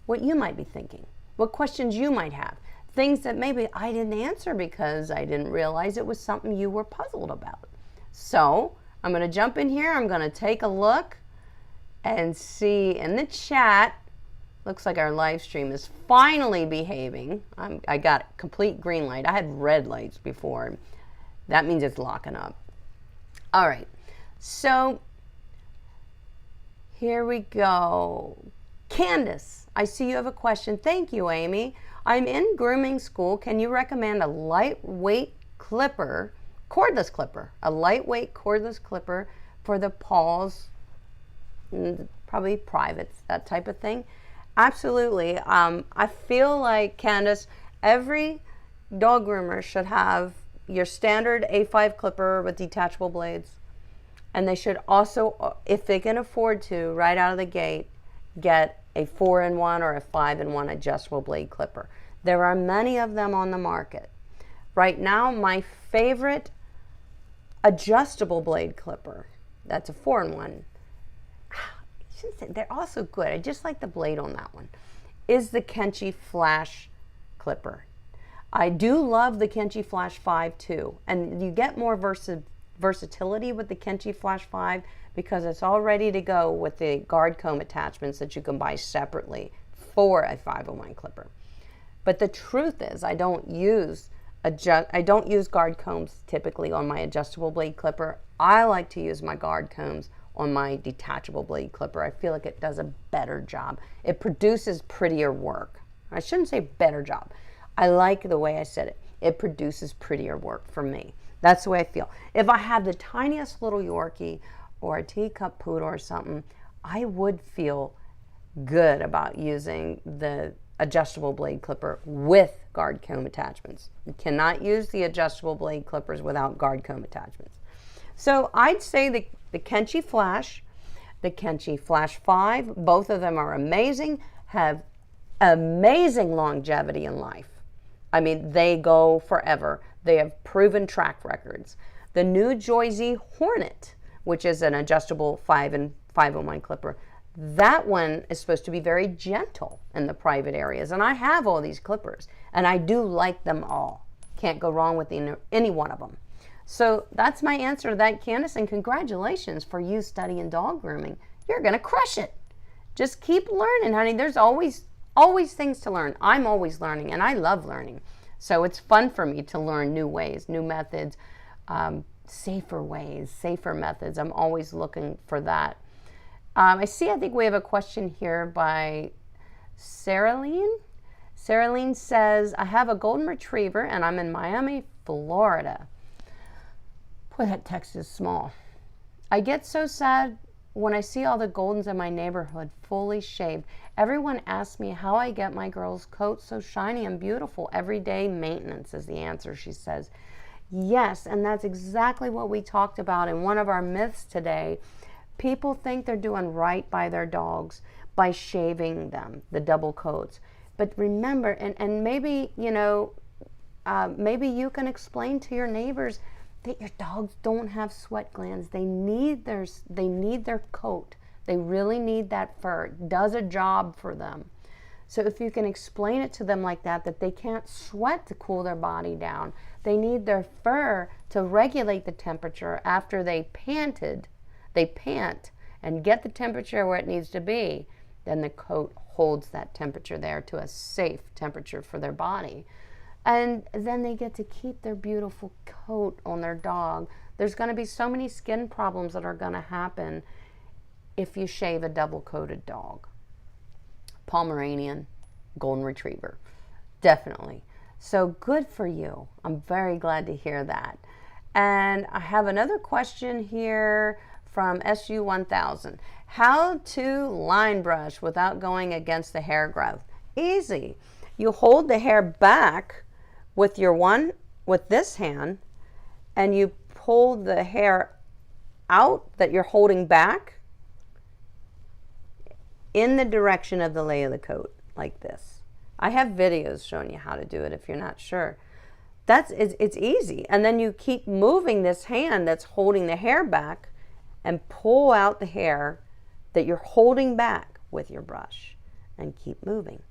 what you might be thinking, what questions you might have. things that maybe I didn't answer because I didn't realize it was something you were puzzled about. So I'm going to jump in here. I'm going to take a look and see in the chat. Looks like our live stream is finally behaving. I got complete green light. I had red lights before. That means it's locking up. All right, so here we go. Candace, I see you have a question. Thank you, Amy. I'm in grooming school. Can you recommend a lightweight clipper, cordless clipper, a lightweight cordless clipper for the paws, probably privates, that type of thing? Absolutely. I feel like, Candace, every dog groomer should have your standard A5 clipper with detachable blades. And they should also, if they can afford to, right out of the gate, get a 4-in-1 or a 5-in-1 adjustable blade clipper. There are many of them on the market. Right now, my favorite adjustable blade clipper, that's a 4-in-1. They're also good. I just like the blade on that one. Is the Qwik Flash clipper. I do love the Qwik Flash 5 too, and you get more versatility with the Qwik Flash 5 because it's all ready to go with the guard comb attachments that you can buy separately for a 5-in-1 clipper. But the truth is, I don't use guard combs typically on my adjustable blade clipper. I like to use my guard combs on my detachable blade clipper. I feel like it does a better job. It produces prettier work. I shouldn't say better job. I like the way I said it. It produces prettier work for me. That's the way I feel. If I had the tiniest little Yorkie or a teacup poodle or something, I would feel good about using the adjustable blade clipper with guard comb attachments. You cannot use the adjustable blade clippers without guard comb attachments. So I'd say the Qwik Flash, the Qwik Flash 5, both of them are amazing, have amazing longevity in life. I mean, they go forever. They have proven track records. The new Joyzy Hornet, which is an adjustable 5-in-1 clipper, that one is supposed to be very gentle in the private areas. And I have all these clippers, and I do like them all. Can't go wrong with any one of them. So that's my answer to that, Candace, and congratulations for you studying dog grooming. You're going to crush it. Just keep learning, honey. There's always things to learn. I'm always learning, and I love learning. So it's fun for me to learn new ways, new methods, safer ways, safer methods. I'm always looking for that. I think we have a question here by Saraline. Saraline says, I have a golden retriever, and I'm in Miami, Florida. Boy, that text is small. I get so sad when I see all the Goldens in my neighborhood fully shaved. Everyone asks me how I get my girls' coats so shiny and beautiful. Everyday maintenance is the answer, she says. Yes, and that's exactly what we talked about in one of our myths today. People think they're doing right by their dogs by shaving them, the double coats. But remember, and maybe, maybe you can explain to your neighbors that your dogs don't have sweat glands. They need their coat. They really need that fur. It does a job for them. So if you can explain it to them like that they can't sweat to cool their body down. They need their fur to regulate the temperature after they pant and get the temperature where it needs to be. Then the coat holds that temperature there to a safe temperature for their body. And then they get to keep their beautiful coat on their dog. There's going to be so many skin problems that are going to happen if you shave a double-coated dog. Pomeranian, Golden Retriever, definitely. So good for you. I'm very glad to hear that. And I have another question here from SU1000. How to line brush without going against the hair growth? Easy. You hold the hair back with this hand, and you pull the hair out that you're holding back in the direction of the lay of the coat, like this. I have videos showing you how to do it if you're not sure. It's easy. And then you keep moving this hand that's holding the hair back and pull out the hair that you're holding back with your brush and keep moving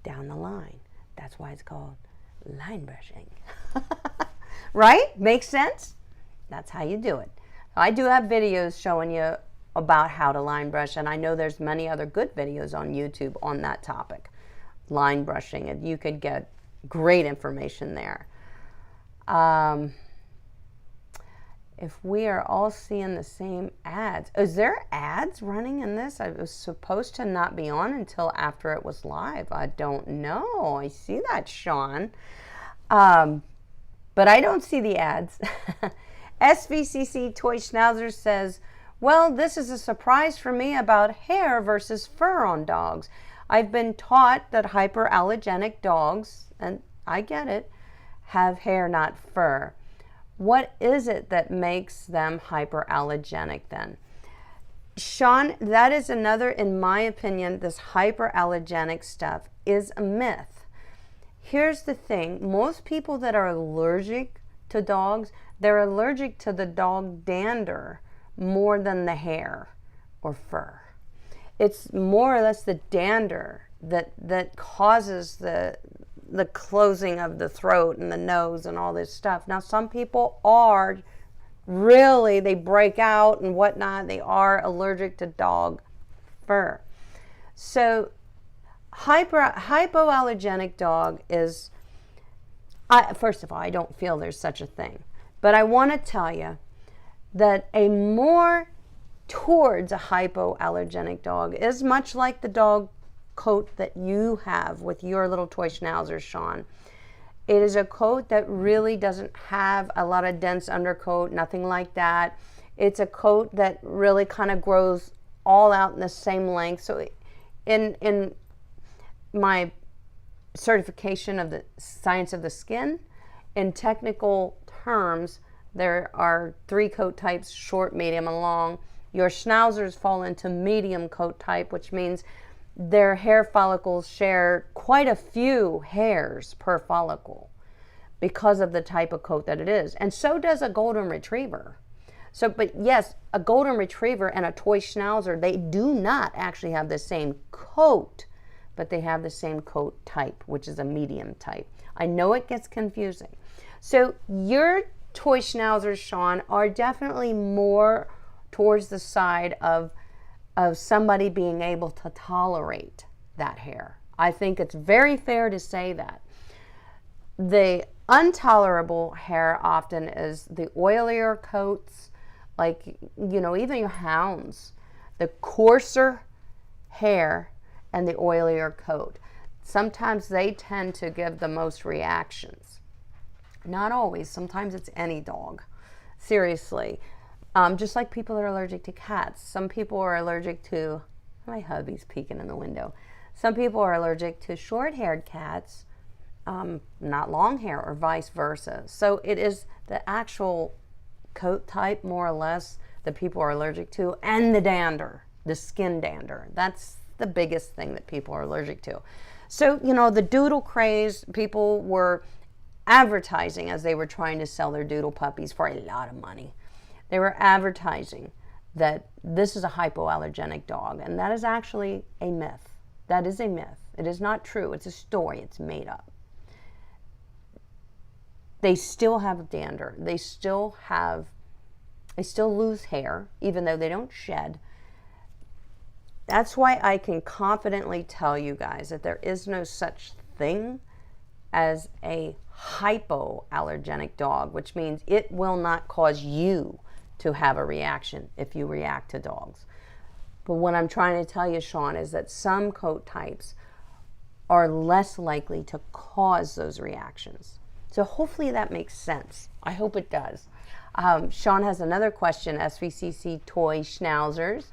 down the line. That's why it's called line brushing. Right? Makes sense? That's how you do it. I do have videos showing you about how to line brush, and I know there's many other good videos on YouTube on that topic, line brushing, and you could get great information there. If we are all seeing the same ads, is there ads running in this? I was supposed to not be on until after it was live. I don't know. I see that, Sean. But I don't see the ads. SVCC Toy Schnauzer says, well, this is a surprise for me about hair versus fur on dogs. I've been taught that hyperallergenic dogs, and I get it, have hair, not fur. What is it that makes them hyperallergenic then? Sean, that is another, in my opinion, this hyperallergenic stuff is a myth. Here's the thing. Most people that are allergic to dogs, they're allergic to the dog dander more than the hair or fur. It's more or less the dander that causes the closing of the throat and the nose and all this stuff. Now, some people are really, they break out and whatnot. They are allergic to dog fur. So hypoallergenic dog is, first of all, I don't feel there's such a thing. But I want to tell you that a more towards a hypoallergenic dog is much like the dog coat that you have with your little toy schnauzer, Sean. It is a coat that really doesn't have a lot of dense undercoat, nothing like that. It's a coat that really kind of grows all out in the same length. So in my certification of the science of the skin, in technical terms, there are 3 coat types, short, medium, and long. Your schnauzers fall into medium coat type, which means their hair follicles share quite a few hairs per follicle because of the type of coat that it is. And so does a golden retriever. So, but yes, a golden retriever and a toy schnauzer, they do not actually have the same coat, but they have the same coat type, which is a medium type. I know it gets confusing. So your toy schnauzers, Sean, are definitely more towards the side of somebody being able to tolerate that hair. I think it's very fair to say that. The intolerable hair often is the oilier coats, like, you know, even your hounds, the coarser hair and the oilier coat. Sometimes they tend to give the most reactions. Not always. Sometimes it's any dog. Seriously. Just like people are allergic to cats. Some people are allergic to, my hubby's peeking in the window. Some people are allergic to short-haired cats, not long hair, or vice versa. So it is the actual coat type, more or less, that people are allergic to, and the dander, the skin dander. That's the biggest thing that people are allergic to. So, you know, the doodle craze, people were advertising as they were trying to sell their doodle puppies for a lot of money. They were advertising that this is a hypoallergenic dog, and that is actually a myth. That is a myth. It is not true. It's a story. It's made up. They still have dander. They still lose hair, even though they don't shed. That's why I can confidently tell you guys that there is no such thing as a hypoallergenic dog, which means it will not cause you to have a reaction if you react to dogs. But what I'm trying to tell you, Sean, is that some coat types are less likely to cause those reactions. So hopefully that makes sense. I hope it does. Sean has another question, SVCC Toy Schnauzers.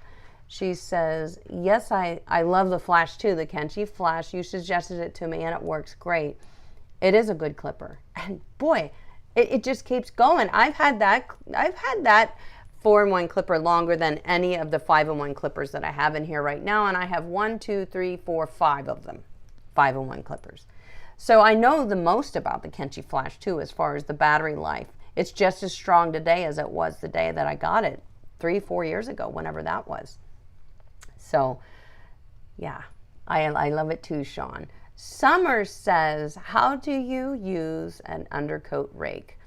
She says, yes, I love the Flash too, the Kenchi Flash. You suggested it to me and it works great. It is a good clipper. And boy, it just keeps going. I've had that 4-in-1 clipper longer than any of the 5-in-1 clippers that I have in here right now. And I have 1, 2, 3, 4, 5 of them, 5-in-1 clippers. So I know the most about the Kenchi Flash too, as far as the battery life. It's just as strong today as it was the day that I got it 3-4 years ago, whenever that was. So yeah, I love it too, Sean. Summer says, how do you use an undercoat rake?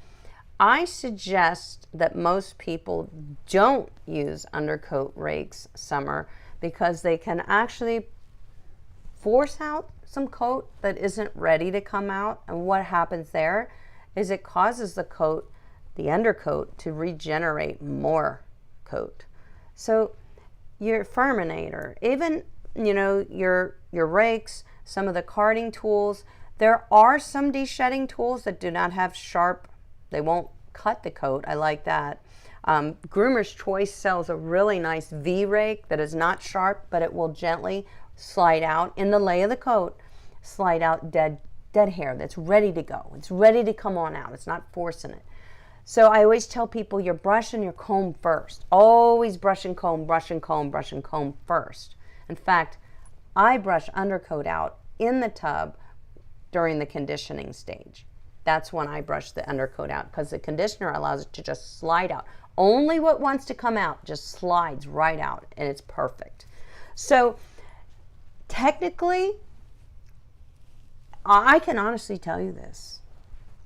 I suggest that most people don't use undercoat rakes, Summer, because they can actually force out some coat that isn't ready to come out. And what happens there is it causes the coat, the undercoat, to regenerate more coat. So your Furminator, even, you know, your rakes, some of the carding tools, there are some de-shedding tools that do not have sharp, they won't cut the coat. I like that. Groomer's Choice sells a really nice V-rake that is not sharp, but it will gently slide out in the lay of the coat, slide out dead hair that's ready to go. It's ready to come on out. It's not forcing it. So I always tell people, your brush and your comb first. Always brush and comb, brush and comb, brush and comb first. In fact, I brush undercoat out in the tub during the conditioning stage. That's when I brush the undercoat out, because the conditioner allows it to just slide out. Only what wants to come out just slides right out, and it's perfect. So technically, I can honestly tell you this.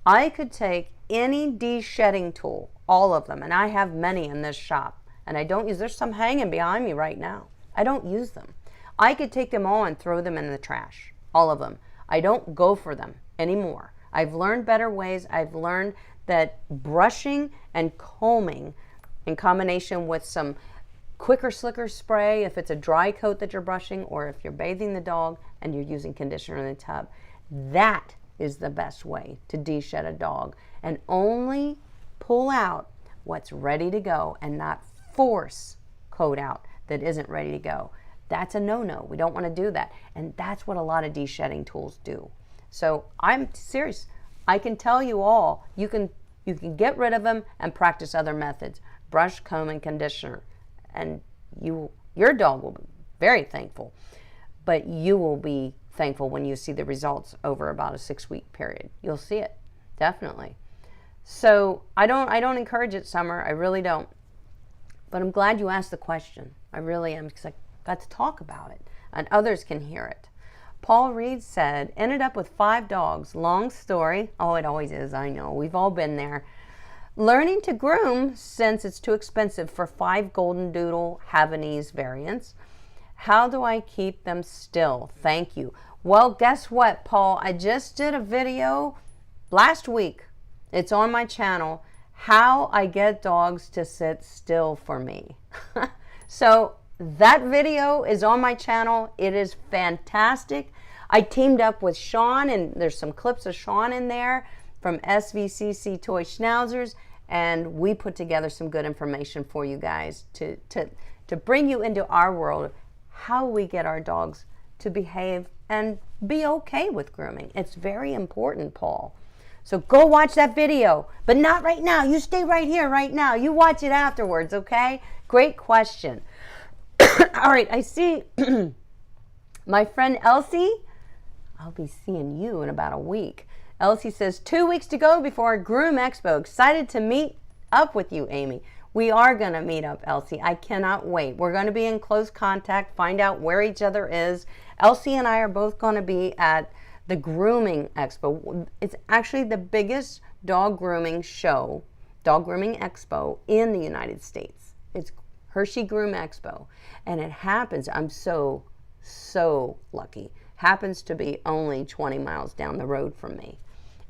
I could take any de-shedding tool, all of them, and I have many in this shop, and I don't use, there's some hanging behind me right now. I don't use them. I could take them all and throw them in the trash, all of them. I don't go for them anymore. I've learned better ways. I've learned that brushing and combing in combination with some quicker slicker spray, if it's a dry coat that you're brushing, or if you're bathing the dog and you're using conditioner in the tub, that is the best way to de-shed a dog, and only pull out what's ready to go and not force coat out that isn't ready to go. That's a no-no. We don't want to do that. And that's what a lot of de-shedding tools do. So I'm serious. I can tell you all, you can get rid of them and practice other methods. Brush, comb, and conditioner. And your dog will be very thankful. But you will be thankful when you see the results over about a 6-week period. You'll see it, definitely. So I don't encourage it, Summer. I really don't. But I'm glad you asked the question. I really am, because I got to talk about it and others can hear it. Paul Reed said, ended up with 5 dogs. Long story. Oh, it always is. I know. We've all been there. Learning to groom since it's too expensive for 5 Golden Doodle Havanese variants. How do I keep them still? Thank you. Well, guess what, Paul? I just did a video last week. It's on my channel. How I get dogs to sit still for me. So that video is on my channel. It is fantastic. I teamed up with Sean, and there's some clips of Sean in there from SVCC Toy Schnauzers, and we put together some good information for you guys to bring you into our world of how we get our dogs to behave and be okay with grooming. It's very important, Paul. So go watch that video, but not right now. You stay right here right now. You watch it afterwards, okay? Great question. All right, I see my friend Elsie. I'll be seeing you in about a week. Elsie says, 2 weeks to go before our Groom Expo. Excited to meet up with you, Amy. We are going to meet up, Elsie. I cannot wait. We're going to be in close contact, find out where each other is. Elsie and I are both going to be at the Grooming Expo. It's actually the biggest dog grooming show, dog grooming expo in the United States. It's Hershey Groom Expo. And it happens, I'm so lucky, happens to be only 20 miles down the road from me.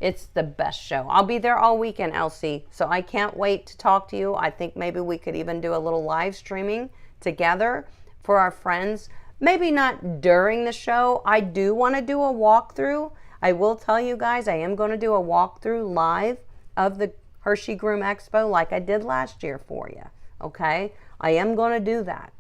It's the best show. I'll be there all weekend, Elsie, so I can't wait to talk to you. I think maybe we could even do a little live streaming together for our friends. Maybe not during the show. I do want to do a walkthrough. I will tell you guys, I am going to do a walkthrough live of the Hershey Groom Expo like I did last year for you, okay? I am going to do that,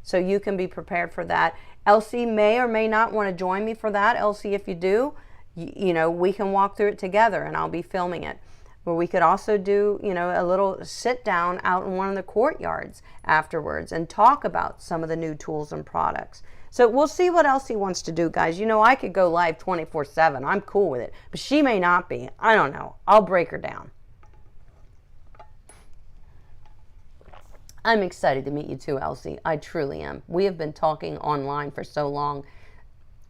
so you can be prepared for that. Elsie may or may not want to join me for that. Elsie, if you do, you know, we can walk through it together, and I'll be filming it. Or we could also do, you know, a little sit down out in one of the courtyards afterwards and talk about some of the new tools and products. So we'll see what Elsie wants to do, guys. You know, I could go live 24/7. I'm cool with it, but she may not be. I don't know. I'll break her down. I'm excited to meet you too, Elsie. I truly am. We have been talking online for so long.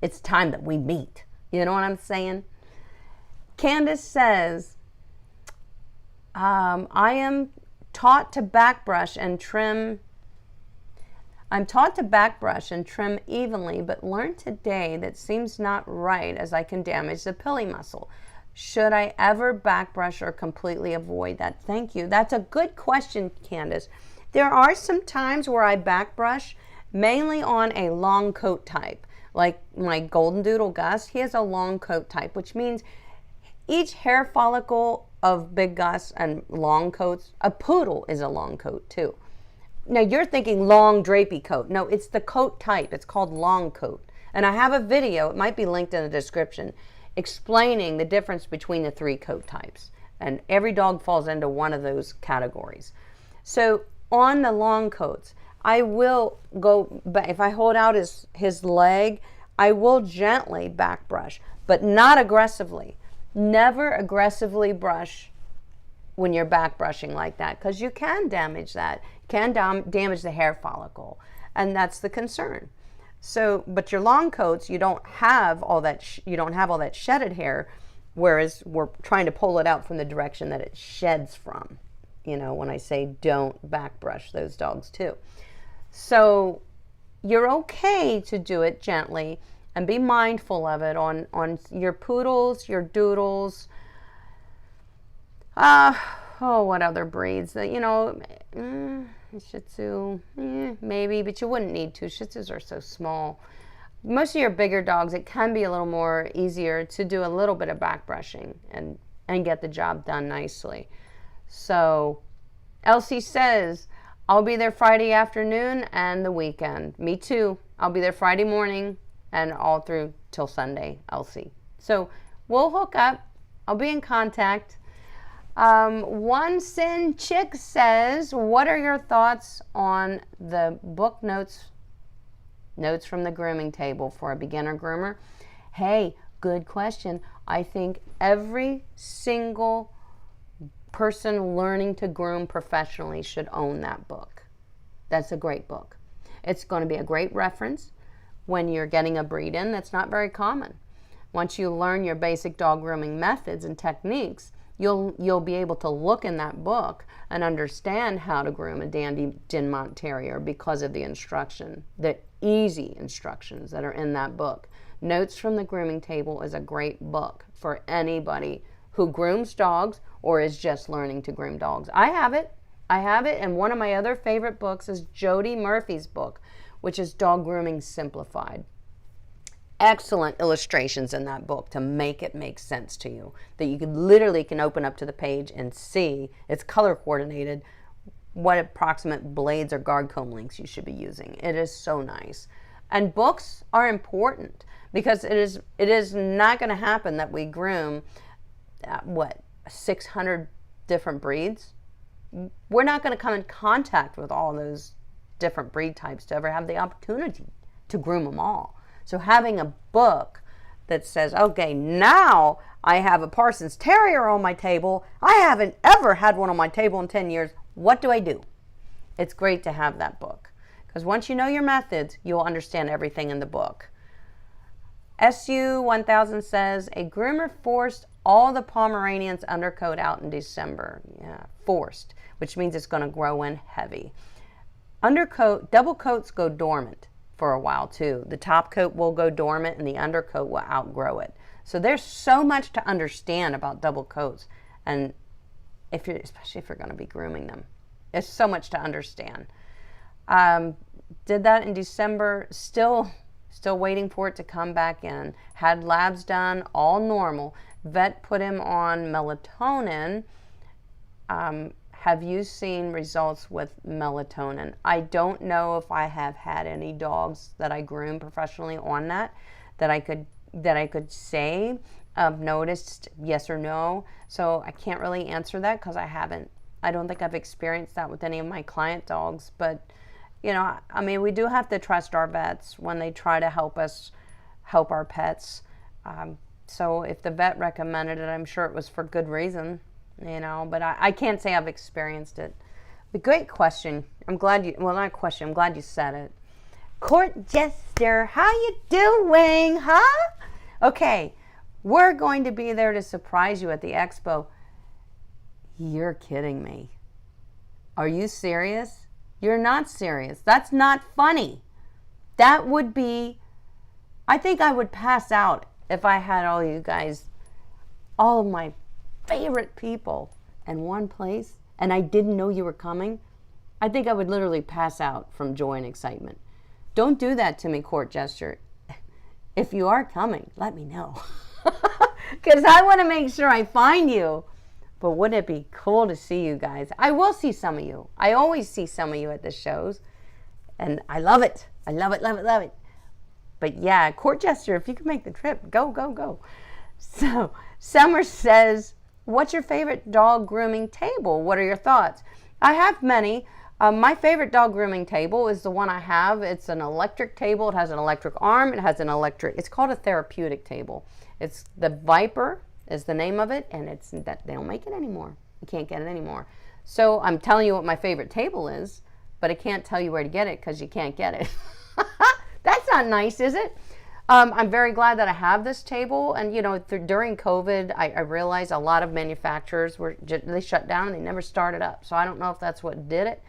It's time that we meet. You know what I'm saying? Candace says, I am taught to backbrush and trim. I'm taught to backbrush and trim evenly, but learned today that seems not right as I can damage the pili muscle. Should I ever backbrush or completely avoid that? Thank you. That's a good question, Candace. There are some times where I backbrush, mainly on a long coat type. Like my Golden Doodle Gus, he has a long coat type, which means each hair follicle of Big Gus and long coats, a poodle is a long coat too. Now you're thinking long drapey coat. No, it's the coat type. It's called long coat. And I have a video, it might be linked in the description, explaining the difference between the 3 coat types. And every dog falls into one of those categories. So on the long coats, I will go, if I hold out his leg, I will gently back brush, but not aggressively. Never aggressively brush when you're back brushing like that, because you can damage that, damage the hair follicle, and that's the concern. So, but your long coats, you don't have all that shedded hair, whereas we're trying to pull it out from the direction that it sheds from. You know, when I say don't back brush those dogs too. So you're okay to do it gently and be mindful of it on your poodles, your doodles. What other breeds? You know, Shih Tzu, maybe, but you wouldn't need to. Shih Tzus are so small. Most of your bigger dogs, it can be a little more easier to do a little bit of back brushing and get the job done nicely. So Elsie says, I'll be there Friday afternoon and the weekend. Me too. I'll be there Friday morning and all through till Sunday, Elsie. So we'll hook up. I'll be in contact. One Sin Chick says, what are your thoughts on the book notes from the grooming table for a beginner groomer? Hey, good question. I think every single person learning to groom professionally should own that book. That's a great book. It's going to be a great reference when you're getting a breed in that's not very common. Once you learn your basic dog grooming methods and techniques, you'll be able to look in that book and understand how to groom a Dandy Dinmont Terrier because of the instruction, the easy instructions that are in that book. Notes from the Grooming Table is a great book for anybody who grooms dogs or is just learning to groom dogs. I have it, and one of my other favorite books is Jody Murphy's book, which is Dog Grooming Simplified. Excellent illustrations in that book to make it make sense to you, that you literally can open up to the page and see, it's color coordinated, what approximate blades or guard comb lengths you should be using. It is so nice. And books are important because it is not going to happen that we groom 600 different breeds. We're not going to come in contact with all those different breed types to ever have the opportunity to groom them all. So having a book that says, okay, now I have a Parsons Terrier on my table. I haven't ever had one on my table in 10 years. What do I do? It's great to have that book because once you know your methods, you'll understand everything in the book. SU 1000 says, a groomer forced all the Pomeranians undercoat out in December. Yeah, forced, which means it's going to grow in heavy. Undercoat, double coats go dormant for a while too. The top coat will go dormant and the undercoat will outgrow it. So there's so much to understand about double coats, and especially if you're going to be grooming them, there's so much to understand. Did that in December, still waiting for it to come back in. Had labs done, all normal. Vet put him on melatonin. Have you seen results with melatonin? I don't know if I have had any dogs that I groom professionally on that I could say noticed yes or no. So I can't really answer that because I don't think I've experienced that with any of my client dogs. But you know, I mean, we do have to trust our vets when they try to help us help our pets. So if the vet recommended it, I'm sure it was for good reason. You know, but I can't say I've experienced it. But great question. I'm glad you, well, not a question, I'm glad you said it. Court Jester, how you doing, huh? Okay, We're going to be there to surprise you at the expo. You're kidding me. Are you serious? You're not serious. That's not funny. That would be, I think I would pass out if I had all you guys, all of my favorite people in one place and I didn't know you were coming. I think I would literally pass out from joy and excitement. Don't do that to me, court jester. If you are coming, let me know. Because I want to make sure I find you. But wouldn't it be cool to see you guys? I will see some of you. I always see some of you at the shows. And I love it. I love it, love it, love it. But yeah, court jester, if you can make the trip, go, go, go. So Summer says, what's your favorite dog grooming table? What are your thoughts? I have many. My favorite dog grooming table is the one I have. It's an electric table. It has an electric arm. It has an electric, it's called a therapeutic table. It's the Viper is the name of it, and it's that they don't make it anymore. You can't get it anymore. So I'm telling you what my favorite table is, but I can't tell you where to get it because you can't get it. That's not nice, is it? I'm very glad that I have this table, and you know, during COVID, I realized a lot of manufacturers they shut down and they never started up. So I don't know if that's what did it,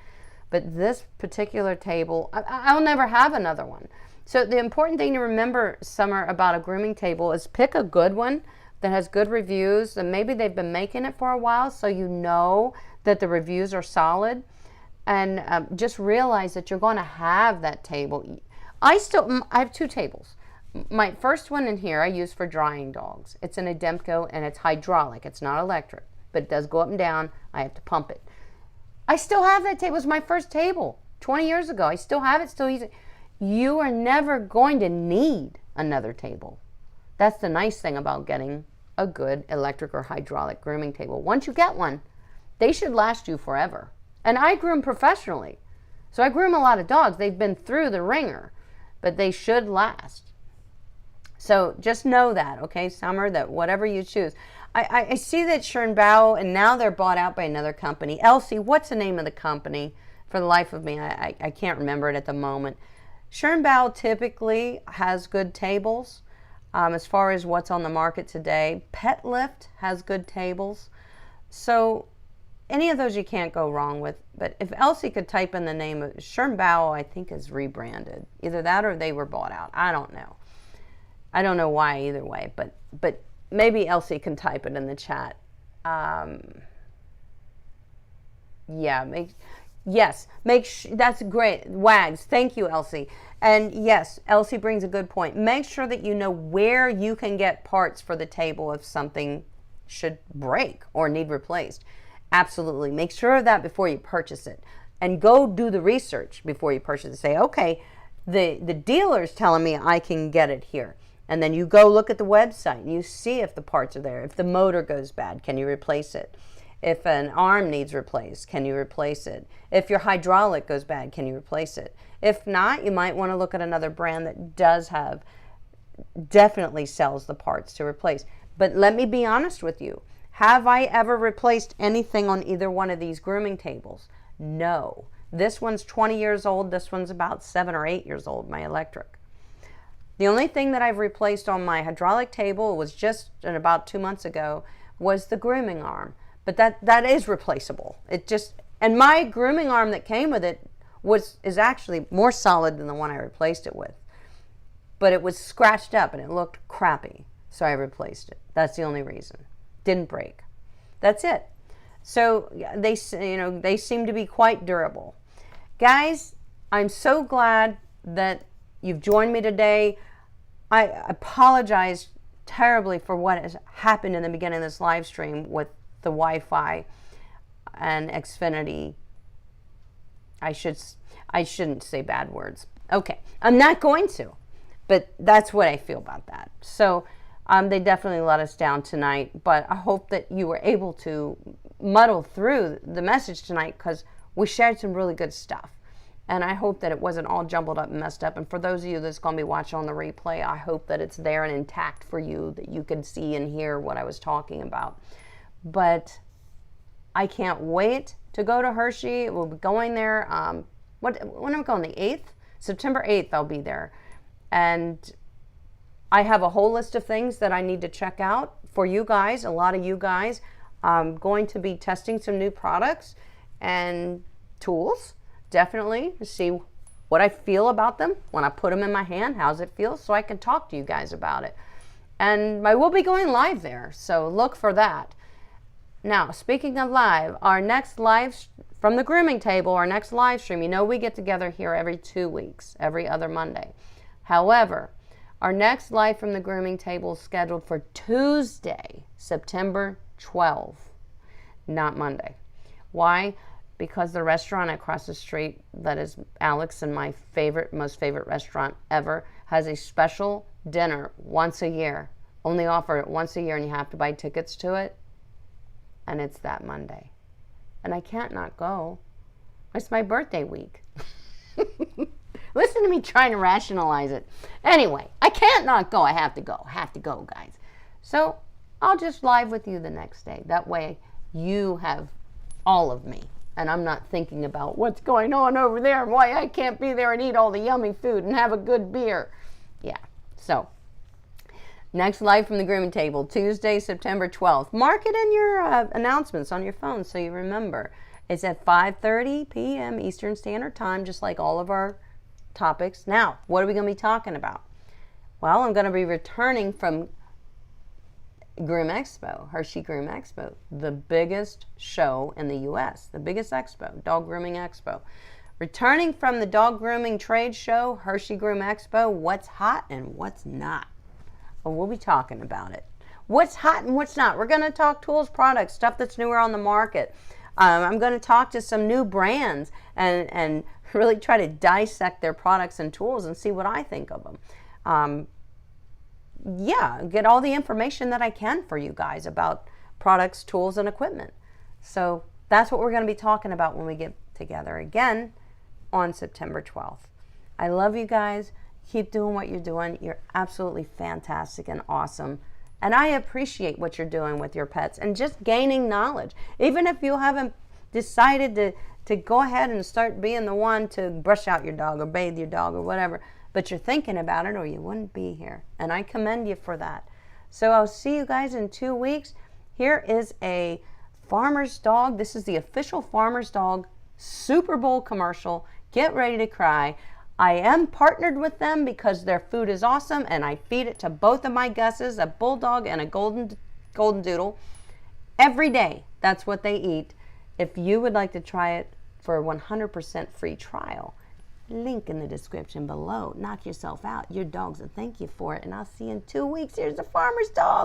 but this particular table, I'll never have another one. So the important thing to remember, Summer, about a grooming table is pick a good one that has good reviews, and maybe they've been making it for a while, so you know that the reviews are solid, and just realize that you're going to have that table. I have two tables. My first one in here I use for drying dogs. It's an Ademco and it's hydraulic. It's not electric, but it does go up and down. I have to pump it. I still have that table. It was my first table 20 years ago. I still have it, still use it. You are never going to need another table. That's the nice thing about getting a good electric or hydraulic grooming table. Once you get one, they should last you forever. And I groom professionally. So I groom a lot of dogs. They've been through the ringer, but they should last. So just know that, okay, Summer, that whatever you choose. I see that Schernbau, and now they're bought out by another company. Elsie, what's the name of the company? For the life of me, I can't remember it at the moment. Schernbau typically has good tables as far as what's on the market today. Pet Lift has good tables. So any of those you can't go wrong with. But if Elsie could type in the name of Schernbau, I think is rebranded. Either that or they were bought out. I don't know. I don't know why either way, but maybe Elsie can type it in the chat. That's great. Wags, thank you, Elsie. And yes, Elsie brings a good point. Make sure that you know where you can get parts for the table if something should break or need replaced. Absolutely. Make sure of that before you purchase it. And go do the research before you purchase it. Say, okay, the dealer's telling me I can get it here. And then you go look at the website and you see if the parts are there. If the motor goes bad, can you replace it? If an arm needs replaced, can you replace it? If your hydraulic goes bad, can you replace it? If not, you might want to look at another brand that definitely sells the parts to replace. But let me be honest with you. Have I ever replaced anything on either one of these grooming tables? No. This one's 20 years old. This one's about 7 or 8 years old, my electric. The only thing that I've replaced on my hydraulic table was just about 2 months ago was the grooming arm. But that is replaceable. And my grooming arm that came with it is actually more solid than the one I replaced it with. But it was scratched up and it looked crappy, so I replaced it. That's the only reason. Didn't break. That's it. So they seem to be quite durable. Guys, I'm so glad that you've joined me today. I apologize terribly for what has happened in the beginning of this live stream with the Wi-Fi and Xfinity. I shouldn't say bad words. Okay, I'm not going to, but that's what I feel about that. So they definitely let us down tonight, but I hope that you were able to muddle through the message tonight because we shared some really good stuff. And I hope that it wasn't all jumbled up and messed up. And for those of you that's going to be watching on the replay, I hope that it's there and intact for you, that you can see and hear what I was talking about. But I can't wait to go to Hershey. We'll be going there. When am I going? The 8th? September 8th, I'll be there. And I have a whole list of things that I need to check out for you guys, a lot of you guys. I'm going to be testing some new products and tools, definitely, to see what I feel about them when I put them in my hand, how's it feel, so I can talk to you guys about it. And I will be going live there, so look for that. Now, speaking of live, our next live from the grooming table, our next live stream, you know we get together here every 2 weeks, every other Monday. However, our next live from the grooming table is scheduled for Tuesday, September 12th, not Monday. Why? Because the restaurant across the street, that is Alex and my most favorite restaurant ever, has a special dinner once a year. Only offer it once a year, and you have to buy tickets to it. And it's that Monday. And I can't not go. It's my birthday week. Listen to me trying to rationalize it. Anyway, I can't not go. I have to go. I have to go, guys. So I'll just live with you the next day. That way you have all of me. And I'm not thinking about what's going on over there and why I can't be there and eat all the yummy food and have a good beer. Yeah. So next live from the grooming table, Tuesday, September 12th. Mark it in your announcements on your phone so you remember. It's at 5:30 p.m. Eastern Standard Time, just like all of our topics. Now, what are we going to be talking about? Well, I'm going to be returning from Groom Expo, Hershey Groom Expo, the biggest show in the U.S., the biggest expo, dog grooming expo. Returning from the dog grooming trade show, Hershey Groom Expo, what's hot and what's not? Well, we'll be talking about it. What's hot and what's not? We're going to talk tools, products, stuff that's newer on the market. I'm going to talk to some new brands and really try to dissect their products and tools and see what I think of them. Yeah, get all the information that I can for you guys about products, tools, and equipment. So that's what we're going to be talking about when we get together again on September 12th. I love you guys. Keep doing what you're doing. You're absolutely fantastic and awesome. And I appreciate what you're doing with your pets and just gaining knowledge. Even if you haven't decided to go ahead and start being the one to brush out your dog or bathe your dog or whatever, but you're thinking about it or you wouldn't be here. And I commend you for that. So I'll see you guys in 2 weeks. Here is a Farmer's Dog. This is the official Farmer's Dog Super Bowl commercial. Get ready to cry. I am partnered with them because their food is awesome, and I feed it to both of my Gusses, a bulldog and a golden doodle, every day. That's what they eat. If you would like to try it for a 100% free trial, link in the description below. Knock yourself out. Your dogs will thank you for it, and I'll see you in 2 weeks. Here's the Farmer's Dog.